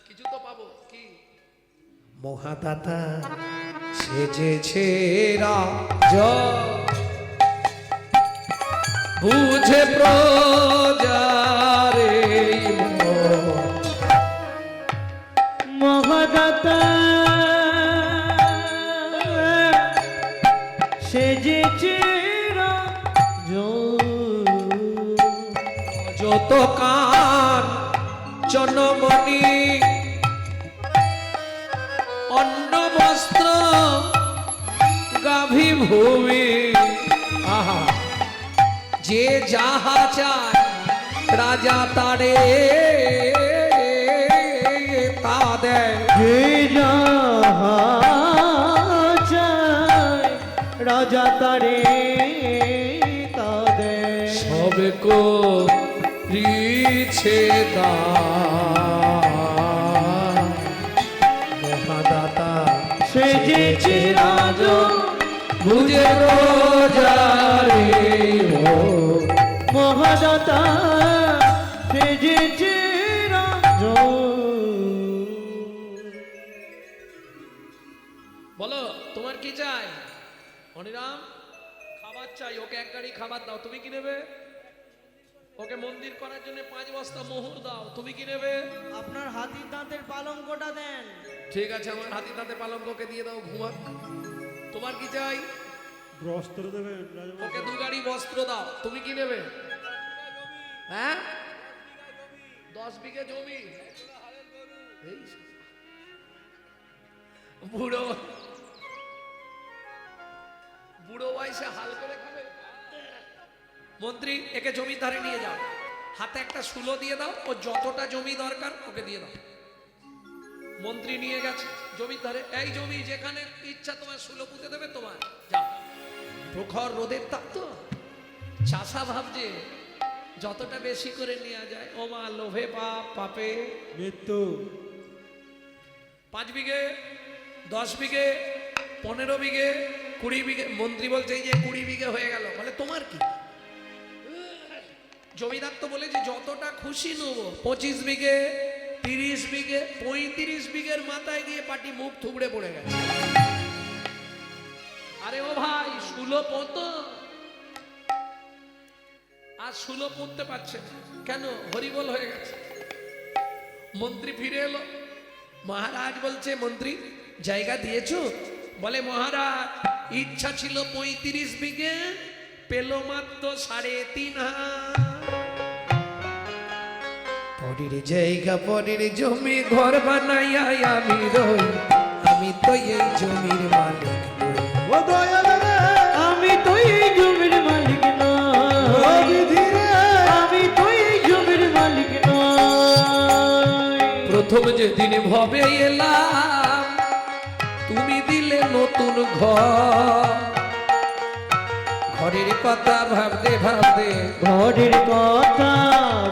কিছু তো পাবো। কি? মহাদাতা সেজেছে রাজা, বুঝে প্রজা মোর। মহাদাতা সেজেছে যত কান জনমণি অন্ন বস্ত্র গাভী ভূমি, আহা যে যাহা চায় রাজা তারে তা দেয়। যে যাহা চায় রাজা তারে তা দেয়। সবকো রিছে দান মহাদাতা সেজেছে রাজ বুঝে রোজারে মোর। মহাদাতা সেজেছে রাজ। বলো তোমার কি চাই? হরিরাম খাবার চাই, ওকে এক গাড়ি খাবার দাও, তুমি কি নেবে? ওকে মন্দির করার জন্য 5 বস্তা মোহর দাও, তুমি কি নেবে? আপনার হাতির দাঁতের পালঙ্কটা দেন। ঠিক আছে, আমার হাতি তাতে পালঙ্ককে দিয়ে দাও, ঘুমা। তোমার কি চাই? বস্ত্র দেবেন ওকে 2 গাড়ি বস্ত্র দাও, তুমি কি নেবে? হ্যাঁ 10 বিঘে জমি। এই বুড়ো বুড়ো বয়সে হাল করে খাবে। মন্ত্রী একে জমির ধারে নিয়ে যাও, হাতে একটা শুলো দিয়ে দাও, ও যতটা জমি দরকার ওকে দিয়ে দাও। মন্ত্রী নিয়ে গেছে জমির ধারে, এই জমি যেখানে ইচ্ছা তোমার শুলো পুঁতে দেবে তোমার, যাও। প্রখর রোদের তাপ তো, চাষা ভাবছে যতটা বেশি করে নেওয়া যায়। ও মা লোভে পাপ, পাপে মৃত্যু। 5 বিঘে 10 বিঘে 15 বিঘে 20 বিঘে। মন্ত্রী বলছে এই যে 20 বিঘে হয়ে গেল, বলে তোমার কি? জমিদার তো বলেছে যতটা খুশি নেবো। 25 বিঘে 30 বিঘে 35 বিঘের মাথায় গিয়ে পাটি মুখ থুবড়ে পড়ে গেছে। আরে ও ভাই শুলো পতো, আর শুলো পড়তে পারছে না। কেন? হরিবল হয়ে গেছে। মন্ত্রী ফিরে এলো, মহারাজ বলছে মন্ত্রী জায়গা দিয়েছো? বলে মহারাজ ইচ্ছা ছিল 35 বিঘে, পেল মাত্র 3.5 হাত। পরের জায়গা পরের জমি ঘর বানাইয়া আমি রই, আমি তো এই জমির মালিক নই। ও দয়াল রে, আমি তো এই জমির মালিক নই, বিধি রে, আমি তো এই জমির মালিক নই। প্রথম যেদিন ভবে এলাম তুমি দিলে নতুন ঘর, ঘরের কথা ভাবতে ভাবতে ঘরের কথা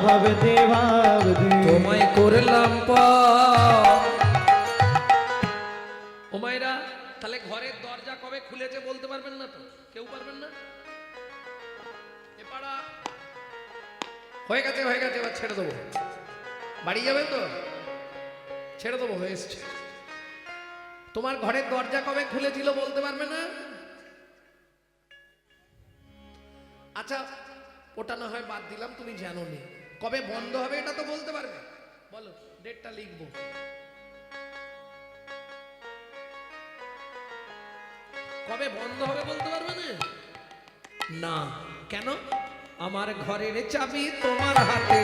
ভাবতে ভাবতে তোমায় করলাম পর। ও মায়েরা, তাহলে ঘরের দরজা কবে খুলেছে বলতে পারবেন না তো? কেউ পারবেন না? এ পাড়া হয়ে গেছে, হয়ে গেছে, এবার ছেড়ে দেবো। বাড়ি যাবেন তো? ছেড়ে দেবো, হয়ে এসছে। তোমার ঘরের দরজা কবে খুলেছিল বলতে পারবে না? আচ্ছা ওটা না হয় বাদ দিলাম, তুমি জানো নি। কবে বন্ধ হবে এটা তো বলতে পারবে? বলো, ডেটটা লিখবো। কবে বন্ধ হবে বলতে পারবে না? না, কেন? আমার ঘরের চাবি তোমার হাতে,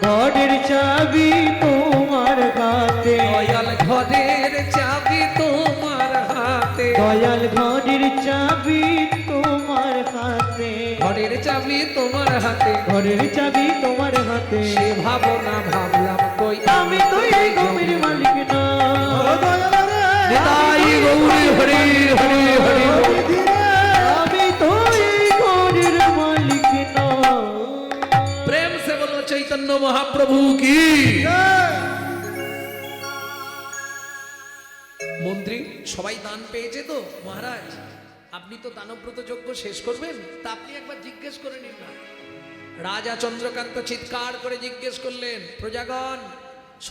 ঘরের চাবি তোমার হাতে, দয়াল ঘরের চাবি তোমার হাতে, দয়াল ঘরের চাবি তোমার হাতে, ঘরের চাবি তোমার হাতে। ঘরের চাবি তোমার হাতে। সে ভাবনা ভাবলাম কই আমি তো এই জমির মালিক ও নই, দয়াল রে, নিতাই গৌরী হরি হরি হরি। বিধি রে, আমি তো এই ঘরের মালিক নই। প্রেম সে বলো চৈতন্য মহাপ্রভু কি। মন্ত্রী সবাই দান পেয়েছে তো? মহারাজ আপনি তো দানব্রত যজ্ঞ শেষ করবেন, তা আপনি একবার জিজ্ঞেস করে নিন না। রাজা চন্দ্রকান্ত চিৎকার করে জিজ্ঞেস করলেন, প্রজাগণ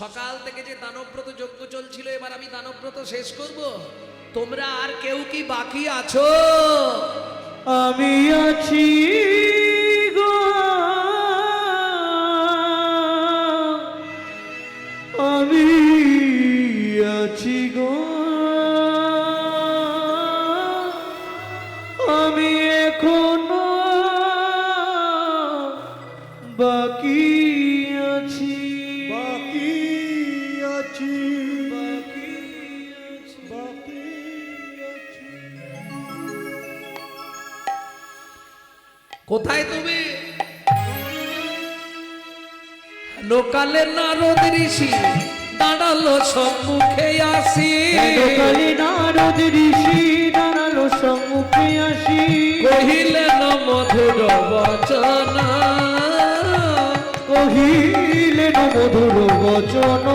সকাল থেকে যে দানব্রত যজ্ঞ চলছিল, এবার আমি দানব্রত শেষ করব, তোমরা আর কেউ কি বাকি আছো? আমি আছি গো, বাকি আছি বাকি আছি বাকি আছি বাকি আছি কোথায় তুমি? লোকালে নারদ ঋষি দাঁড়ালো সম্মুখে আসি, কালী নারদ ঋষি দাঁড়ালো সম্মুখে আসি, কহিলেন মধুর বচন, কহিলেন মধুর বচন,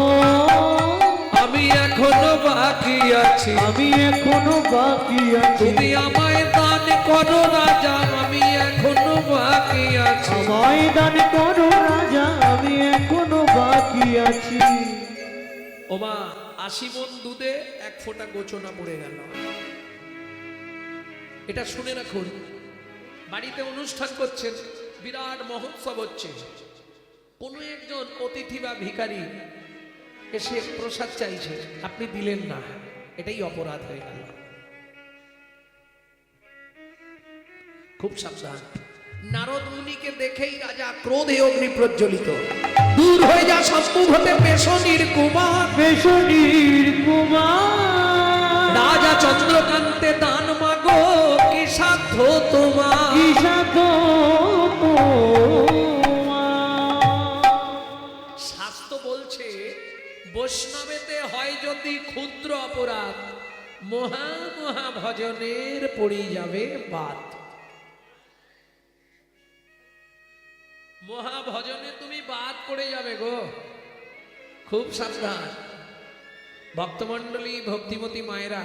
আমি এখনো বাকি আছি, আমি এখনো বাকি আছি, তুমি আমায় দান করো রাজা, আমি এখনো বাকি আছি। আমায় দান করো রাজা, আমি এখনো বাকি আছি। ওমা 80 মণ দুধে 1 ফোঁটা গোচনা পড়ে গেল। এটা শুনে রাখুন, বাড়িতে অনুষ্ঠান করছেন, বিরাট মহোৎসব হচ্ছে, কোনো একজন অতিথি বা ভিখারি এসে প্রসাদ চাইছে, আপনি দিলেন না, এটাই অপরাধ হয়ে গেল। খুব সাবধান। নারদ মুনিকে দেখেই রাজা ক্রোধে অগ্নি প্রজ্বলিত, দূর হয়ে যা সম্মুখ হতে পেশনির কুমার, পেশনির কুমার, রাজা চন্দ্রকান্তে দান মাগো, কি সাধ্য তোমার? কি সাধ্য তোমার? শাস্ত্র বলছে বৈষ্ণবেতে হয় যদি ক্ষুদ্র অপরাধ, মহা মহা ভজনের পড়ে যাবে বাদ। মহাভজনে তুমি বাদ পড়ে যাবে গো, খুব সাবধান। ভক্তমণ্ডলী, ভক্তিমতী মায়েরা,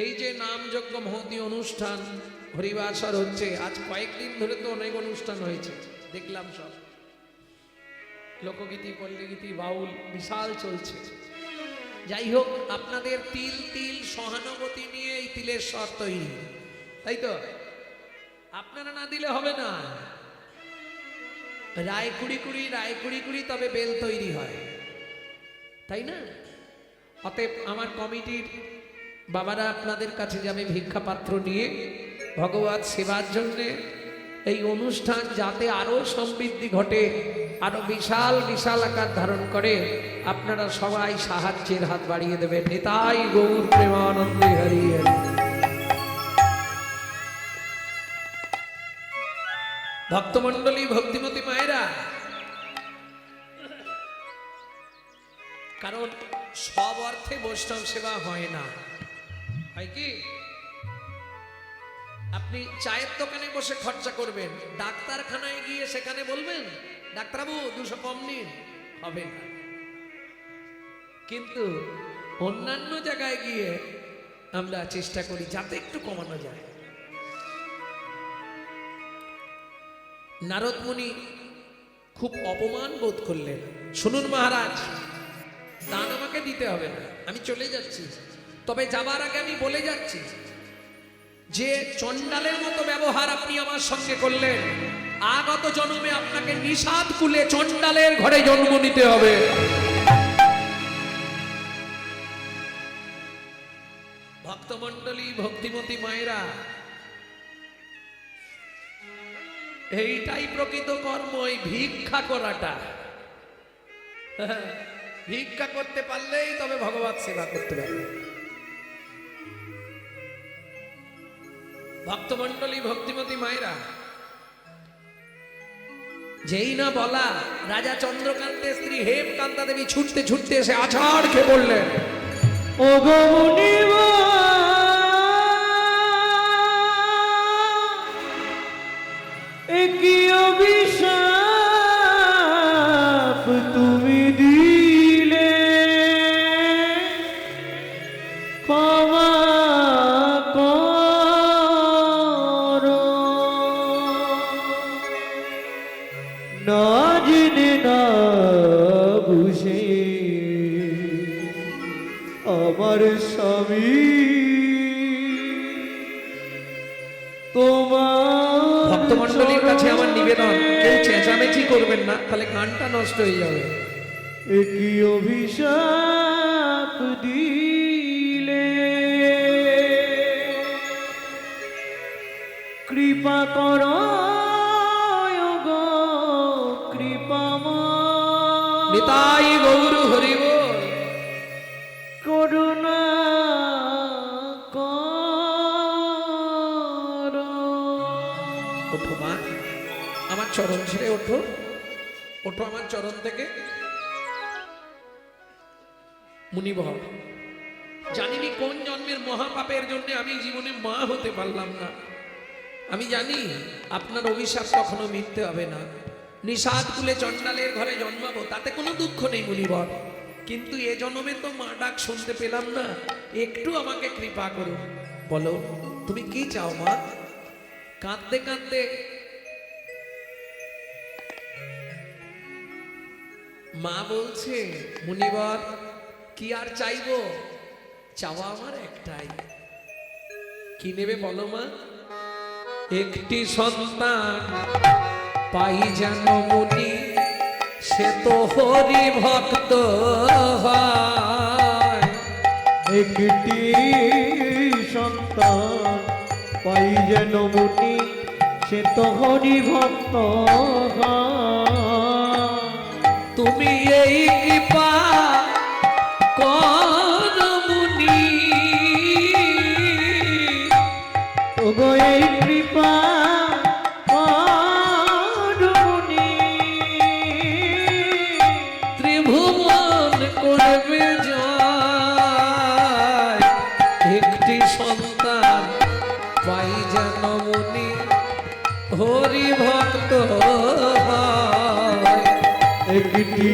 এই যে নামযজ্ঞ মহতী অনুষ্ঠান হরিবাসর হচ্ছে, আজ কয়েকদিন ধরে তো অনেক অনুষ্ঠান হয়েছে, দেখলাম সব লোকগীতি, পল্লীগীতি, বাউল বিশাল চলছে। যাই হোক, আপনাদের তিল তিল সহানুভূতি নিয়ে এই তিলের স্বর তৈরি, তাই তো? আপনারা না দিলে হবে না, রায় কুড়ি কুড়ি তবে বেল তৈরি হয়, তাই না? অতএব আমার কমিটির বাবারা আপনাদের কাছে যাবে ভিক্ষা পাত্র নিয়ে ভগবত সেবার জন্যে। এই অনুষ্ঠান যাতে আরো সমৃদ্ধি ঘটে, আরো বিশাল বিশাল আকার ধারণ করে, আপনারা সবাই সাহায্যের হাত বাড়িয়ে দেবেন। নিতাই গৌর প্রেমানন্দে হরি হরি। ভক্তমণ্ডলী, ভক্তিমতী মায়েরা, কারণ সব অর্থে বৈষ্ণব সেবা হয় না, হয় কি? আপনি চায়ের দোকানে বসে খরচা করবেন, ডাক্তারখানায় গিয়ে সেখানে বলবেন ডাক্তারবাবু 200 কম নিন, হবে না। কিন্তু অন্যান্য জায়গায় গিয়ে আমরা চেষ্টা করি যাতে একটু কমানো যায়। নারদ মুনি খুব অপমান বোধ করলেন, শুনুন মহারাজ, দান আমাকে দিতে হবে না, আমি চলে যাচ্ছি, তবে যাবার আগে আমি বলে যাচ্ছি যে চণ্ডালের মতো ব্যবহার আপনি আমার সঙ্গে করলেন, আগত জন্মে আপনাকে নিষাদ কুলে চণ্ডালের ঘরে জন্ম নিতে হবে। ভক্তমণ্ডলী, ভক্তিমতী মায়েরা, এইটাই প্রকৃত কর্ম, এই ভিক্ষা করাটা। ভিক্ষা করতে পারলেই তবে ভগবত সেবা করতে পারবে। ভক্তমণ্ডলী, ভক্তিমতী মায়েরা, যেই না বলা, রাজা চন্দ্রকান্তের স্ত্রী হেমকান্তা দেবী ছুটতে ছুটতে এসে আছাড় খেয়ে পড়লেন। ও গো মুনিবা, এ কি অভিশাপ তুমি দিলে, ক্ষমা করো, না জেনে না বুঝে আমার স্বামী তোমার। ভক্তমণ্ডলীর কাছে আমার নিবেদন, কেউ চেঁচামেচি করবেন না, তাহলে গানটা নষ্ট হয়ে যাবে। একই অভিশাপ দিলে, কৃপা করো গো আমার চরণ ছেড়ে ওঠো, ওঠো আমার চরণ থেকে। মুনিবর, জানিনি কোন জন্মের মহাপাপের জন্য আমি জীবনে মা হতে পারলাম না। আমি জানি আপনার অভিশাপ কখনো মিথ্যে হবে না। নিষাদ কুলে চণ্ডালের ঘরে জন্মাবো, তাতে কোনো দুঃখ নেই মুনিবর, কিন্তু এ জন্মে তো মা ডাক শুনতে পেলাম না। একটু আমাকে কৃপা করুন। বলো তুমি কি চাও মা? কাঁদতে কাঁদতে মা বলছে, মুনিবর কি আর চাইবো, চাওয়া আমার একটাই। কি নেবে বলো মা? একটি সন্তান পাই যেন মুনি, সে তো হরি ভক্ত হয়। একটি সন্তান পাই যেন মুনি, সে তো হরি ভক্ত হয়। তুমি এই কৃপা কর মুনি, ওগো এই কৃপা কর মুনি, ত্রিভুবন করবে জয়। একটি সন্তান পাই যেন মুনি, হরি ভক্ত হয়। একটি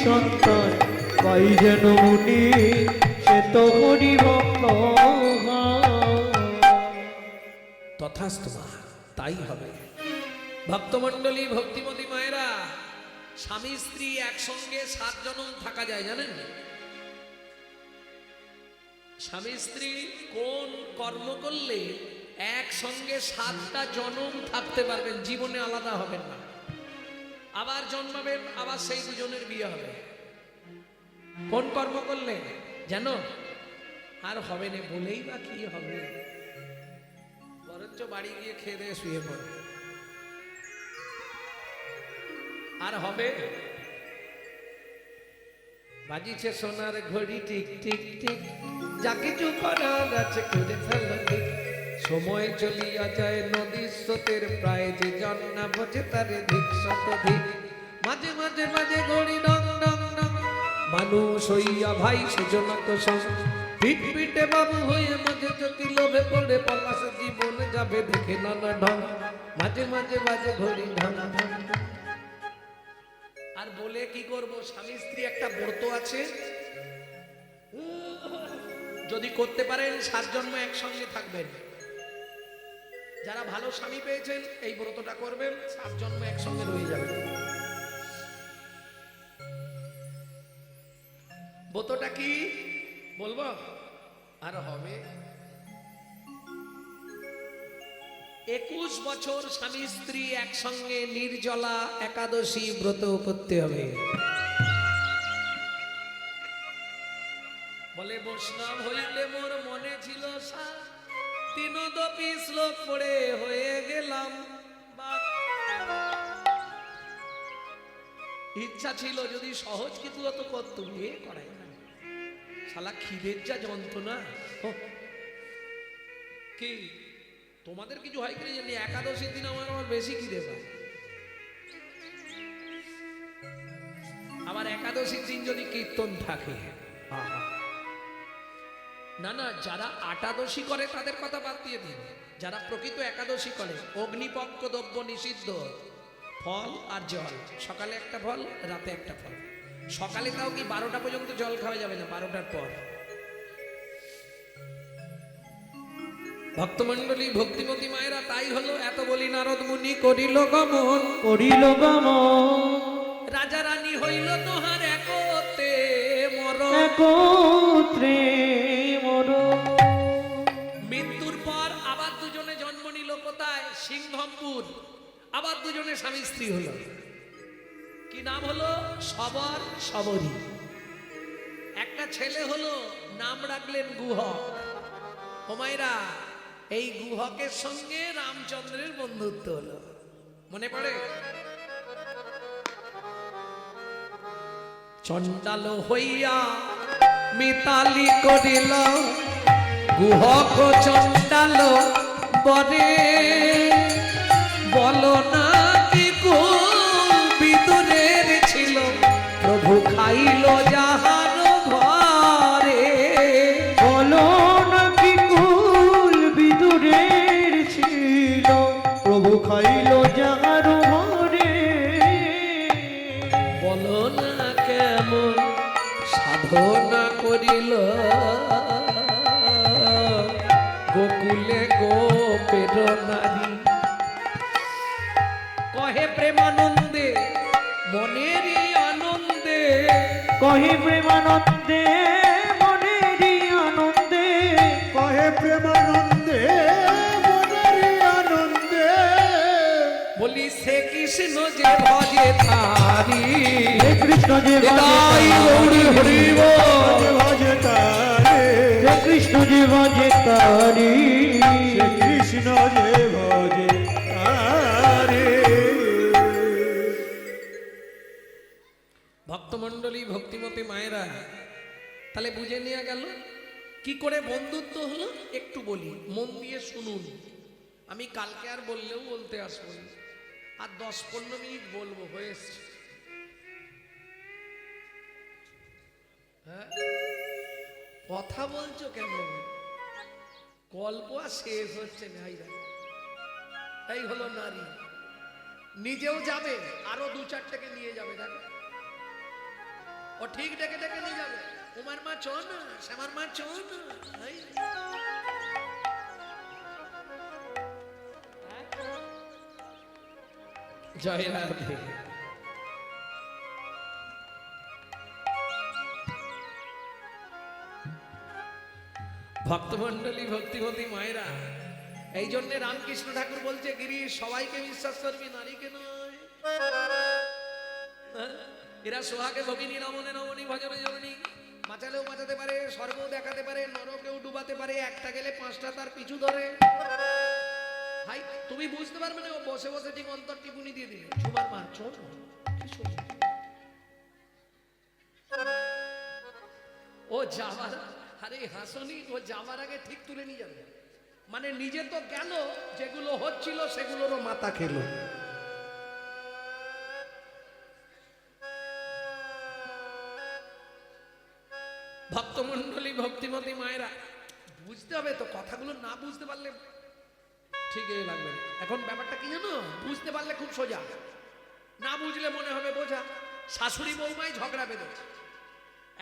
সন্তান পাই যেন মুনি, সে তো হরি ভক্ত হয়। তথাস্তু মা, তাই হবে। ভক্তমণ্ডলী, ভক্তিমতী মায়েরা, স্বামী স্ত্রী একসঙ্গে 7 জনম থাকা যায় জানেন? স্বামী স্ত্রী কোন কর্ম করলে একসঙ্গে 7টা জনম থাকতে পারবেন, জীবনে আলাদা হবেন না, আবার জন্মাবেন, আবার সেই দুজনের বিয়ে হবে। কোন কর্ম করলে জানো? আর হবে না বলেই বা কি হবে, বরঞ্চ বাড়ি গিয়ে খেয়ে দিয়ে শুয়ে পড়ে। আর হবে? বাজিছে সোনার ঘড়ি টিক টিক টিক, যা কিছু করার আছে করে ফেলো ঠিক। সময় চলিয়া যায় নদীর স্রোতের প্রায়, যে জন না বোঝে তারে ধিক শতধিক। মাঝে মাঝে মাঝে ঘড়ি ডং ডং ডং, মানুষ হইয়া ভাই সেজনত সং। পিট পিটে বাবু হয়ে মাঝে যদি লোভে পড়ে, পলাশ জীবন যাবে দেখে নানা ঢং। মাঝে মাঝে বাজে ঘড়ি ঢং ঢং। আর বলে কি করব, স্বামী স্ত্রী একটা ব্রত আছে, যদি করতে পারেন 7 জন্ম একসঙ্গে থাকবেন। যারা ভালো স্বামী পেয়েছেন এই ব্রতটা করবেন, 7 জন্ম একসঙ্গে রয়ে যাবেন। ব্রতটা কি বলবো? আর হবে 21 বছর স্বামী স্ত্রী একসঙ্গে নির্জলা একাদশী ব্রত করতে হবে। বলে বৈষ্ণব হইলে মোর মনে ছিল 3 শ্লোক পড়ে হয়ে গেলাম। ইচ্ছা ছিল যদি সহজ কিছু হতো করতুম, এ করাই না। শালা খিদের যা যন্ত্রণা। কি তোমাদের কিছু হয় কিনা জানি, একাদশীর দিন আমার বেশি খিদে পায়। আবার একাদশীর দিন যদি কীর্তন থাকে, না না, যারা আটাদশী করে তাদের কথা বাদ দিয়ে দিন। যারা প্রকৃত একাদশী করে, অগ্নিপক্ষ দ্রব্য নিষিদ্ধ, ফল আর জল, সকালে একটা ফল, রাতে একটা ফল। সকালে তাও কি 12টা পর্যন্ত জল খাওয়া যাবে না, 12টার পর। ভক্তমণ্ডলী, ভক্তিমতী মায়েরা, তাই হলো এত বলি নারদ মুনি করিল গমন, করিল গমন, রাজা রানী হইল তোহার একতে মরণ। একত্রে মরণ। মৃত্যুর পর আবার দুজনে জন্ম নিল কোথায়? সিংহমপুর। আবার দুজনে স্বামী স্ত্রী হলো। কি নাম হলো? সবর সবরী। একটা ছেলে হলো, নাম রাখলেন গুহক। হুমায়রা, এই গুহকের সঙ্গে রামচন্দ্রের বন্ধুত্ব হলো, মনে পড়ে? চণ্ডাল হইয়া মিতালি করিল, গুহক চণ্ডাল বরে বলো না করিল গোকুলে গোপের নারী কহে প্রেমানন্দে মনেরই আনন্দে কহে প্রেমানন্দে মনেরই আনন্দে কহে প্রেমানন্দে মনেরই আনন্দে বলি সে কৃষ্ণ যে ভজে তারি হে কৃষ্ণ যে হৃদয় গৌরী হরি বল। ভজে তারে হে কৃষ্ণ যে ভজে তারি সে কৃষ্ণ যে ভজে তারে ভক্তমণ্ডলী ভক্তিমতী মায়েরা তাহলে বুঝে নেওয়া গেল কি করে বন্ধুত্ব হলো একটু বলি মন দিয়ে শুনুন আমি কালকে আর বললেও বলতে আসবো না। আর 10-15 মিনিট বলবো হয়ে এসছে হ্যাঁ কথা বলছো কেন গল্প আর শেষ হচ্ছে না এই হলো নারী নিজেও যাবে আরো 2-4টাকে নিয়ে যাবে দেখো ও ঠিক ডেকে ডেকে নিয়ে যাবে উমার মা চো না শ্যামার মা চো না এই। জয় রাধে ভক্তমণ্ডলী ভক্তিমতী মায়েরা এই জন্য রামকৃষ্ণ ঠাকুর বলছে গিরি সবাইকে বিশ্বাস করবি নারীকে নয় এরা সোহাগে ভগিনী রমণে রমণী ভজনে জননী বাঁচালেও বাঁচাতে পারে স্বর্গও দেখাতে পারে নরকেও ডুবাতে পারে একটা গেলে 5টা তার পিছু ধরে ভাই তুমি বুঝতে পারবে না ও বসে বসে ঠিক অন্তর টিপুনি দিয়ে দিবে ঝুমার মা চোখ ও যাবার আরে হাসনি ও যাবার আগে ঠিক তুলে নিয়ে যাবে মানে নিজে তো গেল যেগুলো হচ্ছিল সেগুলোরও মাথা খেলো ভক্তমণ্ডলী ভক্তিমতী মায়েরা বুঝতে হবে তো কথাগুলো না বুঝতে পারলে ঠিকই লাগবে না। এখন ব্যাপারটা কি জানো বুঝতে পারলে খুব সোজা না বুঝলে মনে হবে বোঝা শাশুড়ি বৌমাই ঝগড়া বেঁধেছে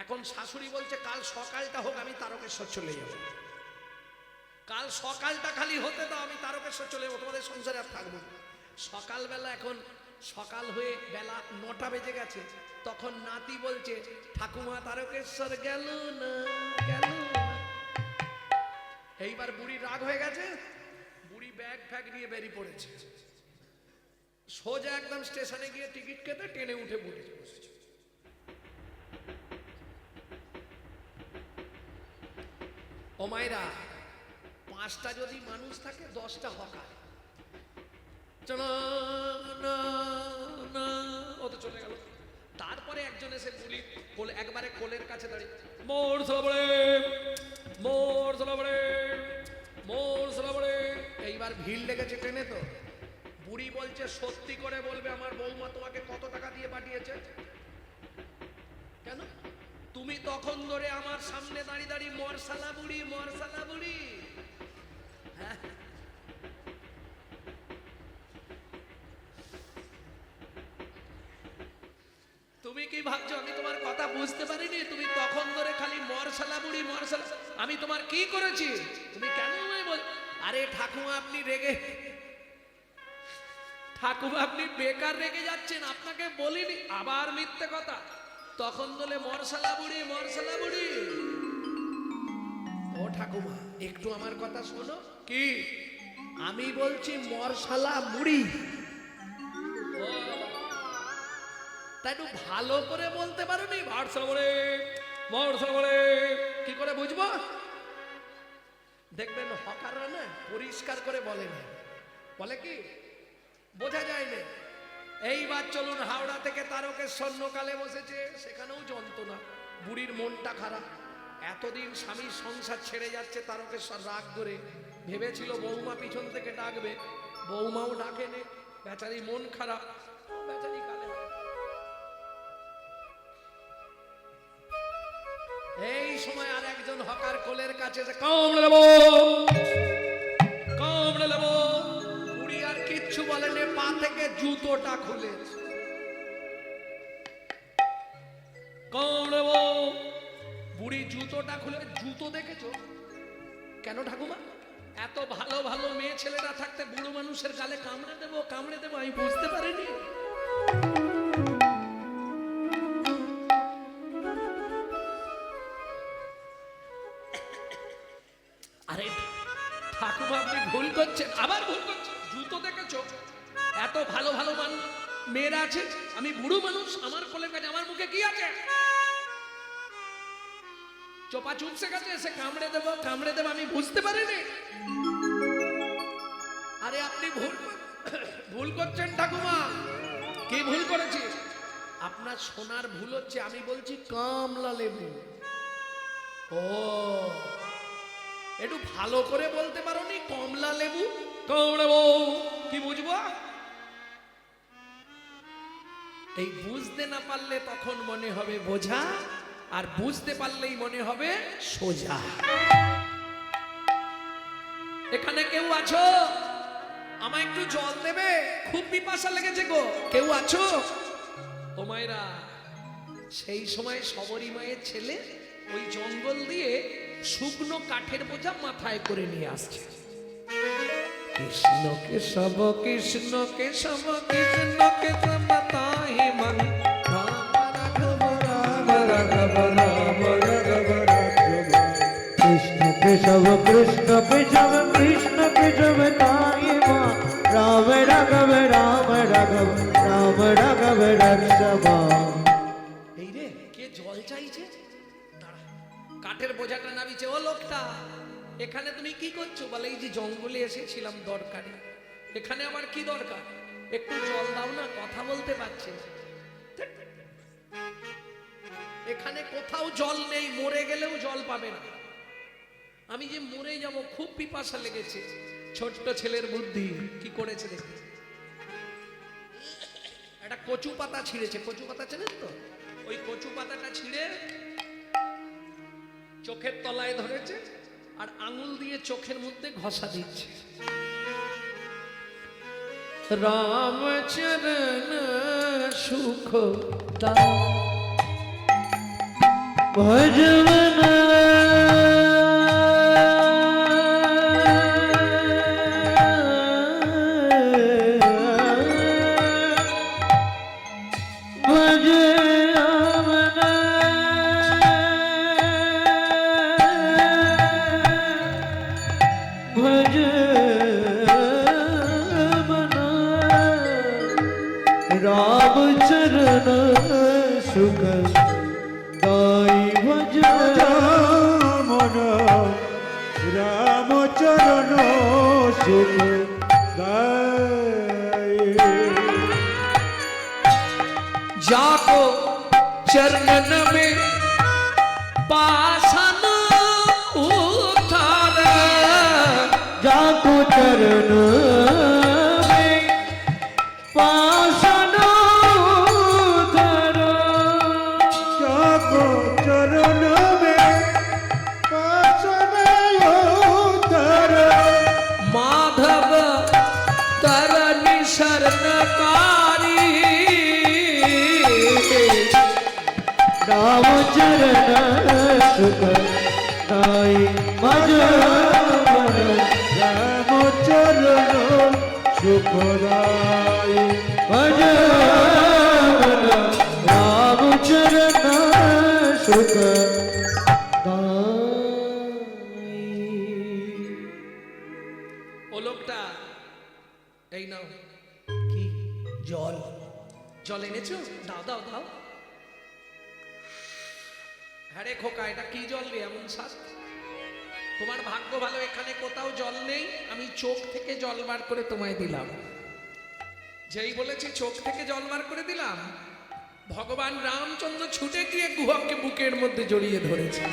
এখন শাশুড়ি বলছে কাল সকালটা হোক আমি তারকেশ্বর চলে যাব কাল সকালটা খালি হতে দাও আমি তারকেশ্বর চলে যাবো তোমাদের সংসারে আর থাকবো না। সকালবেলা এখন সকাল হয়ে বেলা 9টা বেজে গেছে তখন নাতি বলছে ঠাকুমা তারকেশ্বর গেল না গেল না। এইবার বুড়ি রাগ হয়ে গেছে বুড়ি ব্যাগ ফ্যাগ নিয়ে বেরিয়ে পড়েছে সোজা একদম স্টেশনে গিয়ে টিকিট কেটে ট্রেনে উঠে পড়েছে ও মায়েরা 5টা যদি মানুষ থাকে 10টা হকার চলো না না ও তো চলে গেল তারপরে একজন এসে বুড়ি একবারে কোলের কাছে দাঁড়িয়ে মোর সলাবড়ে মোর সলাবড়ে মোর সলাবড়ে এইবার ভিড় লেগেছে ট্রেনে তো বুড়ি বলছে সত্যি করে বলবে আমার বৌমা তোমাকে কত টাকা দিয়ে পাঠিয়েছে কেন তুমি তখন ধরে আমার সামনে দাঁড়িয়ে দাঁড়িয়ে মরসালা বুড়ি হ্যাঁ তুমি কি ভাবছো আমি তোমার কথা বুঝতে পারিনি তুমি তখন ধরে খালি মরসালা বুড়ি মরসালা আমি তোমার কি করেছি তুমি কেন বল আরে ঠাকুমা আপনি রেগে ঠাকুমা আপনি বেকার রেগে যাচ্ছেন আপনাকে বলিনি আবার মিথ্যে কথা তখন বলে মরসালা বুড়ি ও ঠাকুমা একটু আমার কথা শোনো কি আমি বলছি মরসালা মুড়ি তাই একটু ভালো করে বলতে পারোনি মরসালা কি করে বুঝবো দেখবেন হকাররা না পরিষ্কার করে বলে না বলে কি বোঝা যায় না এইবার চলুন হাওড়া থেকে তারকেশ্বর স্বর্ণকালে বসেছে সেখানেও যন্ত্রণা বুড়ির মনটা খারাপ এতদিন স্বামীর সংসার ছেড়ে যাচ্ছে তারকেশ্বর রাগ করে ভেবেছিল বৌমা পিছন থেকে ডাকবে বৌমাও ডাকেনি বেচারি মন খারাপ বেচারি কালে এই সময় আর একজন হকার কোলের কাছে কামড়ে নেব বুড়ি আর কিচ্ছু বলেনি পা থেকে জুতোটা খুলেছে বুড়ি জুতোটা খুলে, জুতো দেখেছো কেন ঠাকুমা? এত ভালো ভালো মেয়ে ছেলেরা থাকতে বুড়ো মানুষের গালে কামড়ে দেবো আমি বুঝতে পারিনি। আরে ঠাকুমা আপনি ভুল করছেন, আবার ভুল করছেন। জুতো দেখেছো? এত ভালো ভালো মানুষ মেয়েরা আছে, আমি বুড়ো মানুষ, আমার কোলের কাছে আমার মুখে কি আছে? চোপা চুপসে গেছে, এসে কামড়ে দেবো আমি বুঝতে পারিনি। আরে আপনি ভুল করছেন ঠাকুমা। কি ভুল করেছি? আপনার সোনার ভুল হচ্ছে, আমি বলছি কমলা লেবু। ও একটু ভালো করে বলতে পারোনি, কমলা লেবু। কমলা বউ কি বুঝবো? এই বুঝতে না পারলে তখন মনে হবে বোঝা, আর বুঝতে পারলেই মনে হবে সোজা। এখানে কেউ আছো? আমায় একটু জল দেবে, খুব পিপাসা লেগেছে গো। কেউ আছো? ও মায়েরা, সেই সময় সবরী মায়ের ছেলে ওই জঙ্গল দিয়ে শুকনো কাঠের বোঝা মাথায় করে নিয়ে আসছে। কৃষ্ণ কেশব কৃষ্ণ কেশব কৃষ্ণ কেশব তাহি মন কৃষ্ণ কেশব কৃষ্ণ কেশব কৃষ্ণ কেশব তাই মা রাম রাঘব রাম রাঘব রাম রাঘব রক্ষবা। এই রে, কে জল চাইছে? দাঁড়া, কাঠের বোঝাটা নামিছে। ও লোকটা, এখানে তুমি কি করছো? বলে এই যে জঙ্গলে এসেছিলাম দরকারে। এখানে আমার কি দরকার? একটু জল দাও না, কথা বলতে পারছে না। এখানে কোথাও জল নেই, মরে গেলেও জল পাবে না। আমি যে মরে যাব, খুব পিপাসা লেগেছে। ছোট্ট ছেলের বুদ্ধি কি করেছে দেখে, একটা কচু পাতা ছিঁড়েছে। কচু পাতা চেনেন তো? ওই কচু পাতাটা ছিঁড়ে চোখের তলায় ধরেছে, আর আঙুল দিয়ে চোখের মধ্যে ঘষা দিচ্ছে। রামচরণ সুখ দাও ভজবন राम चरण सुख दाई भज মন রাম চরণ সুখ গায়ে। जाको चरणन में पासन उतार, जाको चरण में पासन धर जाको चरण में पासन उतर माधव तरनि शरणकारी, राम चरण सुख दाई भज राम चरण सुखदाई भज राम चरण सुख ও লোকটা, এই নাও। কি জল? জল এনেছো? দাও দাও দাও। হ্যাঁ রে খোকা, এটা কি জল রে এমন স্বাদ? তোমার ভাগ্য ভালো, এখানে কোথাও জল নেই। আমি চোখ থেকে জল বার করে তোমায় দিলাম। যেই বলেছি চোখ থেকে জল বার করে দিলাম, ভগবান রামচন্দ্র ছুটে গিয়ে গুহককে বুকের মধ্যে জড়িয়ে ধরেছে।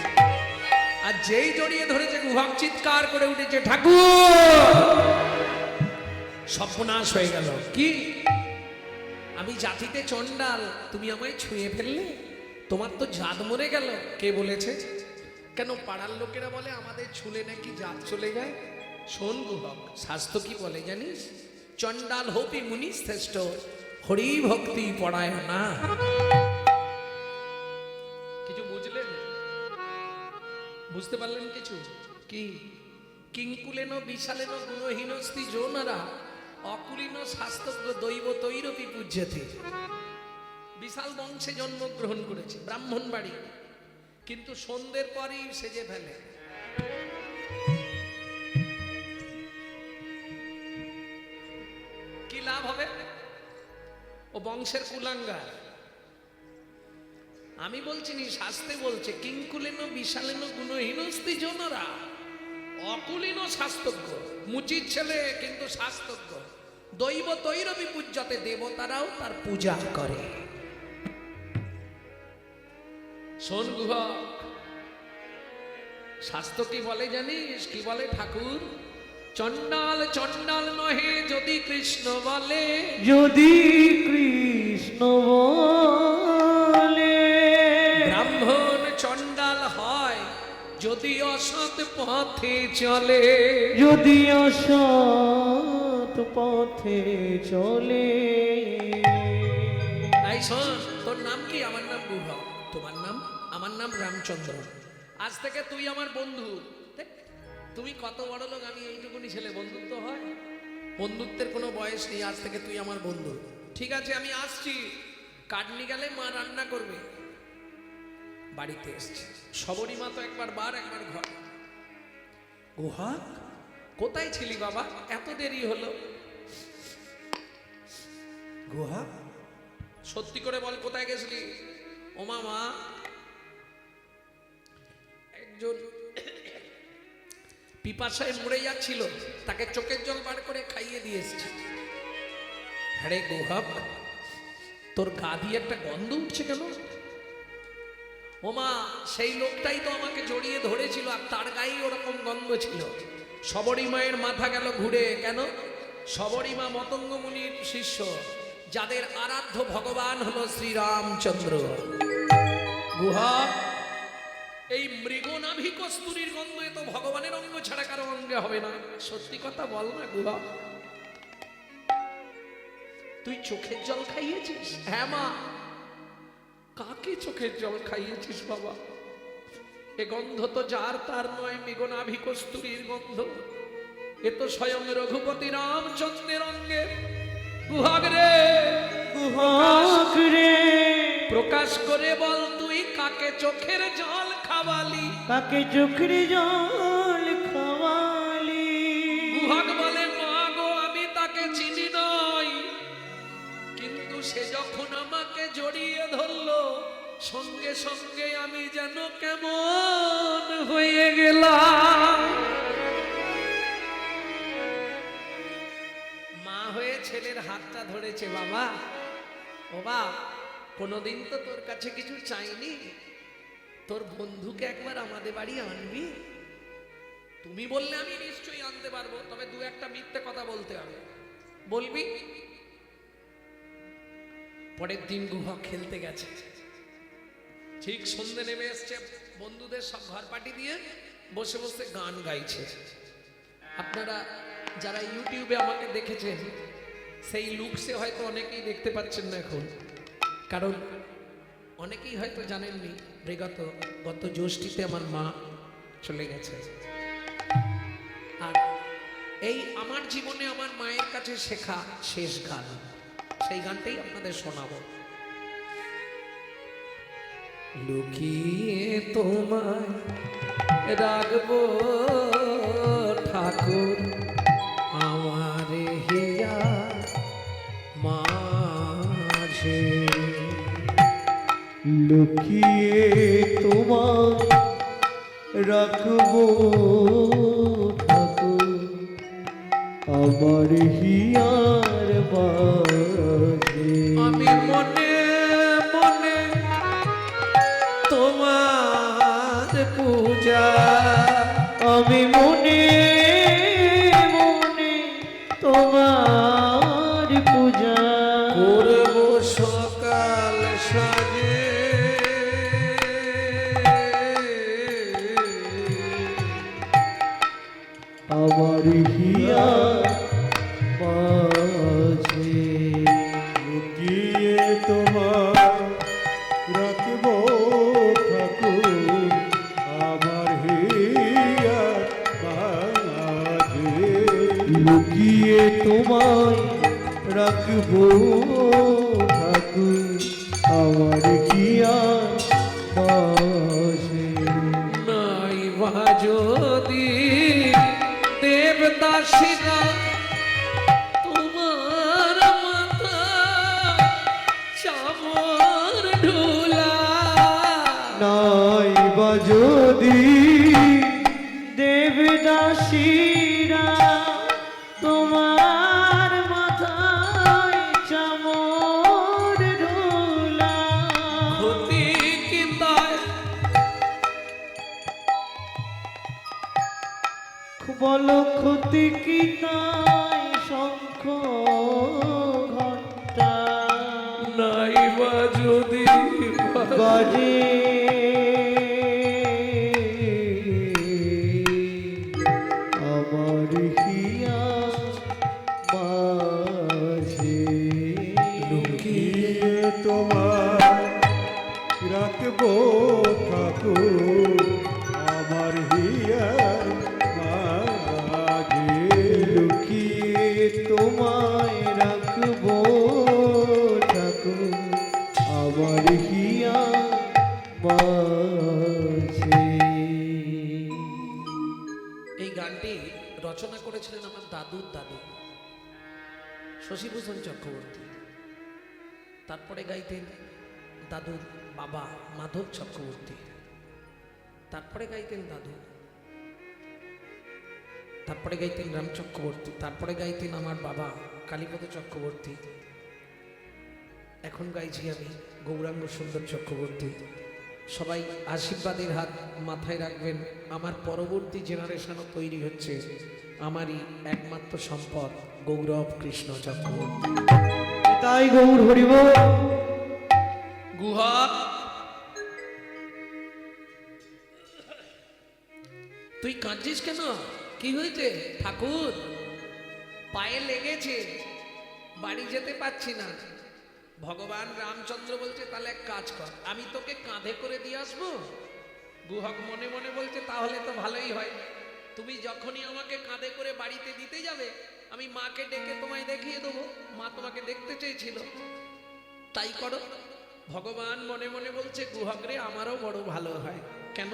আর যেই জড়িয়ে ধরেছে, গুহক চিৎকার করে উঠেছে, ঠাকুর! সর্বনাশ হয়ে গেল। কি? আমি জাতিতে চণ্ডাল, তুমি আমায় ছুঁয়ে ফেললে? তোমার তো জাত মরে গেল। কে বলেছে? কেন পাড়ার লোকেরা বলে আমাদের ছুলে নাকি জাত চলে যায়। শোন গুহক, শাস্ত্র কি বলে জানিস? চণ্ডাল হপি মুনি শ্রেষ্ঠ, হরি ভক্তি পড়ায় না। কিছু বুঝলেন? বুঝতে পারলেন কিছু? কি কিঙ্কুলেন বিশালেন গুণহীনস্তি যৌনরা অকুলীন শাস্ত্রজ্ঞ দৈব তৈরপি পূজ্যতে। বিশাল বংশে জন্মগ্রহণ করেছে, ব্রাহ্মণ বাড়ি, কিন্তু সন্ধ্যের পরই সেজে ফেলে। কি লাভ হবে? ও বংশের কুলাঙ্গার। আমি বলছি নি, শাস্ত্রে বলছে কিঙ্কুলেন বিশালেন গুণহীনস্তি যৌনরা অকুলীন শাস্ত্রজ্ঞ, মুচির ছেলে কিন্তু শাস্ত্রজ্ঞ, দৈব তৈরবি পূজ্যতে, দেবতারাও তার পূজা করে। শোন গুহক, শাস্ত্র কি বলে জানিস? কি বলে ঠাকুর? চণ্ডাল চণ্ডাল নহে যদি কৃষ্ণ বলে, যদি কৃষ্ণ বলে, ব্রাহ্মণ চণ্ডাল হয় যদি অসৎ পথে চলে, যদি অসৎ পথে চলে। এই শোন, তোর নাম কি? আমার নাম গুহক। তোমার নাম? আমার নাম রামচন্দ্র। আজ থেকে তুই আমার বন্ধু। দেখ, তুমি কত বড় লোক, আমি এইটুকুনি ছেলে, বন্ধুত্ব হয়? বন্ধুত্বের কোনো বয়স নেই। আজ থেকে তুই আমার বন্ধু, ঠিক আছে? আমি আসছি, কাটনি গেলে মা রান্না করবে। বাড়িতে এসছে সবরী মা, তো একবার বার একবার ঘর। গুহক, কোথায় ছিলি বাবা? এত দেরি হলো। গুহক, সত্যি করে বল, কোথায় গেছিলি? ও মামা, একজন পিপাসায় মরে যাচ্ছিল, তাকে চোখের জল বার করে খাইয়ে দিয়ে এসেছি। আরে গুহক, তোর গা দিয়ে একটা গন্ধ উঠছে কেন? ওমা, সেই লোকটাই তো আমাকে জড়িয়ে ধরেছিল, আর তার গায়ে ওরকম গন্ধ ছিল। সবরী মায়ের মাথা গেল ঘুরে। কেন? সবরী মা মতঙ্গ মুনির শিষ্য, যাদের আরাধ্য ভগবান হলো শ্রীরামচন্দ্র। গুহক, এই মৃগনাভি কস্তুরীর গন্ধ এ তো ভগবানের অঙ্গ ছাড়া কারো অঙ্গে হবে না। সত্যি কথা বল না গুহক, তুই চোখের জল খাইয়েছিস? হ্যাঁ মা। কাকে চোখের জল খাইয়েছিস বাবা? এ গন্ধ তো যার তার নয়, মৃগনাভি কস্তুরীর গন্ধ। এ তো স্বয়ং রঘুপতি রামচন্দ্রের অঙ্গে। গুহক রে, গুহক রে, প্রকাশ করে বল, তুই কাকে চোখের জল খাওয়ালি? কাকে চোখের জল খাওয়ালি? গুহক বলে, মা গো, আমি তাকে চিনি নই, কিন্তু সে যখন আমাকে জড়িয়ে ধরলো, সঙ্গে সঙ্গে আমি যেন কেমন হয়ে গেলাম। মা হয়ে ছেলের হাতটা ধরেছে। বাবা, ও বাপ, কোনোদিন তো তোর কাছে কিছু চাইনি, তোর বন্ধুকে একবার আমাদের বাড়ি আনবি? তুমি বললে আমি নিশ্চয়ই আনতে পারবো, তবে দু একটা মিথ্যে কথা বলতে হবে। বলবি? পরের দিন গুহক খেলতে গেছে, ঠিক সন্ধে নেমে এসছে, বন্ধুদের সব ঘর পার্টি দিয়ে বসে বসে গান গাইছে। আপনারা যারা ইউটিউবে আমাকে দেখেছেন, সেই লুকসে হয়তো অনেকেই দেখতে পাচ্ছেন না এখন, কারণ অনেকেই হয়তো জানেননি, গত জ্যৈষ্ঠীতে আমার মা চলে গেছে। আর এই আমার জীবনে আমার মায়ের কাছে শেখা শেষ গান, সেই গানটাই আপনাদের শোনাবো। লুকিয়ে তোমায় রাখবো ঠাকুর আমার হিয়া মাঝে, লুকিয়ে তোমায় রাখবো ঠাকুর আমার হিয়ার মাঝে। আমি মনে মনে তোমার পূজা, আমি মনে মনে তোমার পূজা করব সকাল সাজে, আমার হিয়া মাঝে। লুকিয়ে তোমার রাখবো ঠাকুর আমার হে তোমায় রাখবো ঠাকুর আমার কি আর বাসে নাই বা যদি দেবদাসীরা তোমার মাথা চামর ঢুলা নাই বা যদি দেবদাসীরা তোমার মাথায় চামর ঢোলা ক্ষতি কি তাই বলো ক্ষতি কি তাই শঙ্খ ঘণ্টা নাই বা যদি বাজে আমার হিয়া মাঝে লুকিয়ে তোমার রাখবো ঠাকুর আমার হিয়ার মাঝে লুকিয়ে তোমায় রাখবো ঠাকুর আমার হিয়া মাঝে এই গানটি রচনা করেছিলেন আমার দাদুর দাদু শশীভূষণ চক্রবর্তী। তারপরে গাইতেন দাদুর বাবা মাধব চক্রবর্তী। তারপরে গাইতেন দাদু। তারপরে গাইতেন রাম চক্রবর্তী। তারপরে গাইতেন আমার বাবা কালীপদ চক্রবর্তী। এখন গাইছি আমি গৌরাঙ্গ সুন্দর চক্রবর্তী। সবাই আশীর্বাদের হাত মাথায় রাখবেন। আমার পরবর্তী জেনারেশনও তৈরি হচ্ছে। আমারই একমাত্র সম্পদ গৌরব কৃষ্ণ চক্রবর্তী। তাই গৌর হরিব গুহা তুই কাঁদছিস কেন? কি হয়েছে ঠাকুর? পায়ে লেগেছে, বাড়ি যেতে পারছি না। ভগবান রামচন্দ্র বলছে তাহলে এক কাজ কর, আমি তোকে কাঁধে করে দিয়ে আসবো। গুহক মনে মনে বলছে তাহলে তো ভালোই হয়, তুমি যখনই আমাকে কাঁধে করে বাড়িতে দিতে যাবে আমি মাকে ডেকে তোমায় দেখিয়ে দেবো, মা তোমাকে দেখতে চেয়েছিল, তাই করো। ভগবান মনে মনে বলছে গুহক রে আমারও বড় ভালো হয়। কেন?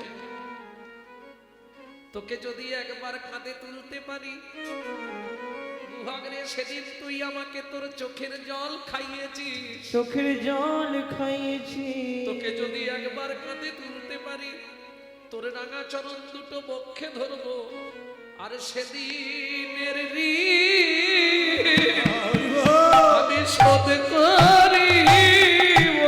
তোকে যদি একবার কাঁধে তুলতে পারি গুহক রে, সেদিন তুই আমাকে তোর চোখের জল খাইয়েছিস, চোখের জল খাইয়েছি তোকে যদি একবার কাঁধে তুলতে পারি তোর রাঙা চরণ দুটো বক্ষে ধরবো, আর সেদিনের ঋণ আমি শোধ করিব।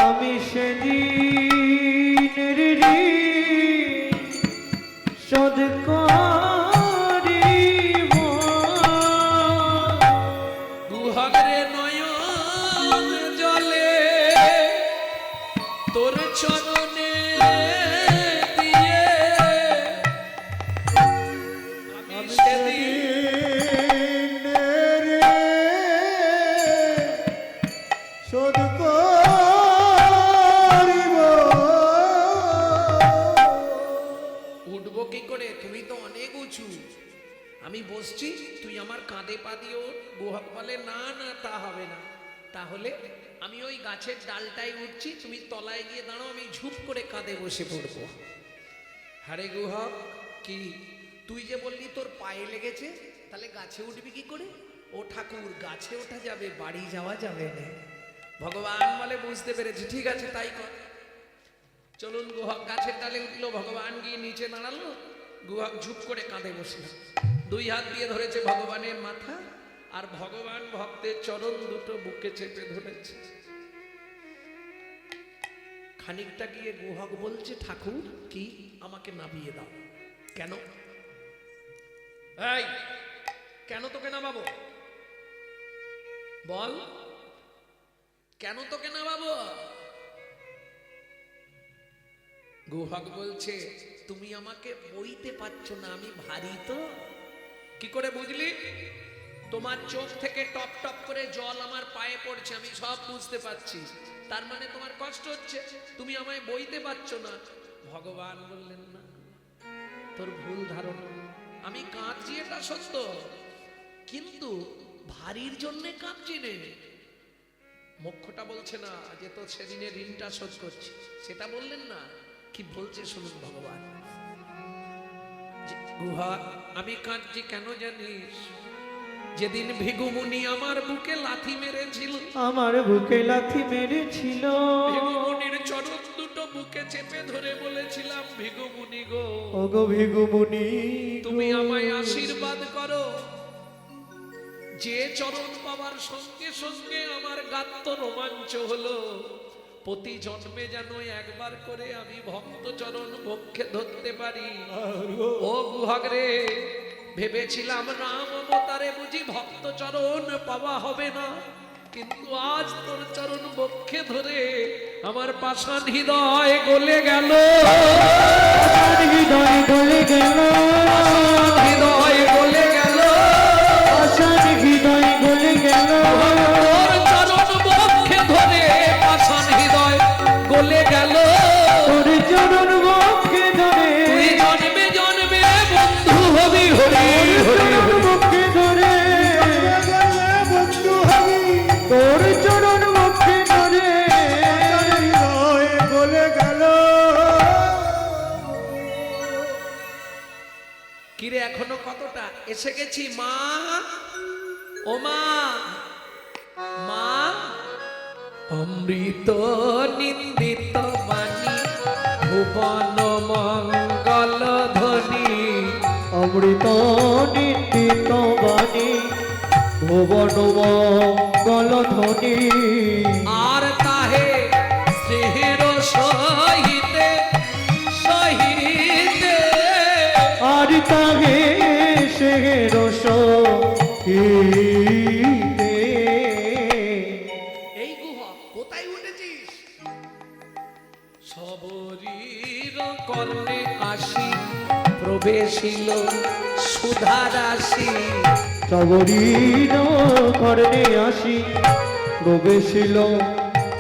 আমি সেদিনের ঋণ শোধ করিব। গুহরে নয়ন জলে তোর চরণে দিয়ে আমি সেদিন শোধ করিব। উঠবো কি করে? তুমি তো অনেক উঁচু, আমি বসছি তুই আমার কাঁধে পা দিয়ে ওঠ। গুহক বলে না না তা হবে না। তাহলে আমি ওই গাছের ডালটায় উঠছি, তুমি তলায় গিয়ে দাঁড়াও, আমি ঝুপ করে কাঁধে বসে পড়বো। হারে গুহক কি তুই যে বললি তোর পায়ে লেগেছে, তাহলে গাছে উঠবি কি করে? ও ঠাকুর গাছে ওঠা যাবে, বাড়ি যাওয়া যাবে না। ভগবান বলে বুঝতে পেরেছি, ঠিক আছে তাই কর। চলুন গুহক গাছের ডালে উঠলো, ভগবান গিয়ে নিচে দাঁড়ালো, গুহক ঝুপ করে কাঁধে বসলো, দুই হাত দিয়ে ধরেছে ভগবানের মাথা, আর ভগবান ভক্তের চরণ দুটো বুকে চেপে ধরেছে। খানিকটা গিয়ে গুহক বলছে ঠাকুর কি আমাকে নামিয়ে দাও। কেন? এই কেন তোকে নামাবো বল, কেন তোকে নামাবো? গুহক বলছে তুমি আমাকে বইতে পারছো না, আমি ভারী তো। কি করে বুঝলি? তোমার চোখ থেকে টপ টপ করে জল আমার পায়ে পড়ছে, আমি সব বুঝতে পারছি, তার মানে তোমার কষ্ট হচ্ছে, তুমি আমায় বইতে পারছো না। ভগবান বললেন না, তোর ভুল ধারণা, আমি কাঁদছি এটা সত্য, কিন্তু ভারীর জন্য কাঁদছি নে। মোক্ষটা বলছে না যে তো সেদিনের ঋণটা শোধ করছি, সেটা বললেন না। কি বলছে শুনুন ভগবান। যে গুহা, আমি কাঁদছি কেন জানিস? যেদিন ভিগুমুনি আমার বুকে লাথি মেরেছিল, আমার বুকে লাথি মেরেছিল, ভিগুমুনির চরণ দুটো বুকে চেপে ধরে বলেছিলাম, ভিগুমুনি গো, ওগো ভিগুমুনি তুমি আমায় আশীর্বাদ করো। যে চরণ পাওয়ার সঙ্গে সঙ্গে আমার গাত্র রোমাঞ্চ হলো, প্রতি জন্মে যেন একবার করে আমি ভক্ত চরণ বক্ষে ধরতে পারি। ও গুহক রে, ভেবেছিলাম রাম অবতারে বুঝি ভক্ত চরণ পাওয়া হবে না, কিন্তু আজ তোর চরণ বক্ষে ধরে আমার পাষাণ হৃদয় গলে গেল, হৃদয় গলে গেল, হৃদয় গলে গেল, আশার হৃদয় গলে গেল, তোর চরণ বক্ষে ধরে পাষাণ হৃদয় গলে গেল। তোর চরণ বক্ষে ধরে, তুই জন্মে জন্মে বন্ধু হবি, হরি হরি চরণ বক্ষে ধরে, বন্ধু হবি তোর চরণ বক্ষে ধরে, হৃদয় গলে গেল। কিরে এখনো কতটা? এসে গেছি মা, ও মা, মা। অমৃত নিন্দিত বাণী, ভুবন মঙ্গল ধ্বনি, অমৃত নিন্দিত বাণী, ভুবন মঙ্গল ধ্বনি, আর তাহে স্নেহের সহিতে সহিতে, আর তাহে সে রস এই গুহা কোথায় উঠেছিস? সবরীর কর্ণে আসি প্রবেশিল সুধা রাশি, সবরীর কর্ণে আসি প্রবেশিল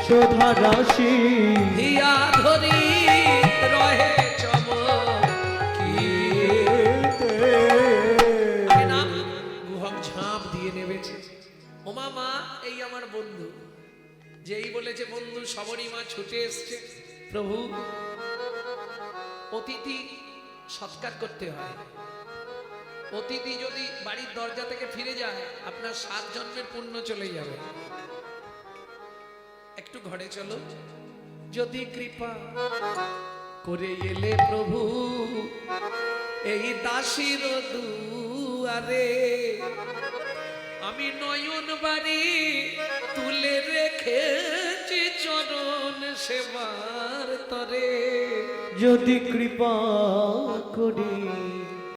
শোধা রাশি, হিয়া ধরি রহে চমকিতে। আরে নাম, গুহক ঝাঁপ দিয়ে নেমেছে। ওমা মা, এই আমার বন্ধু। যেই বলেছে বন্ধু, সবরী মা ছুটে এসছে। প্রভু, অতিথি সৎকার করতে হয়। অতিথি যদি বাড়ির দরজা থেকে ফিরে যায়, আপনার 7 জন্মের পুণ্য চলে যাবে। একটু ঘরে চলো। যদি কৃপা করে এলে প্রভু এই দাসীর দুয়ারে, আমি নয়ন বাড়ি তুলে রেখেছি চরণ সেবার তরে। যদি কৃপা করি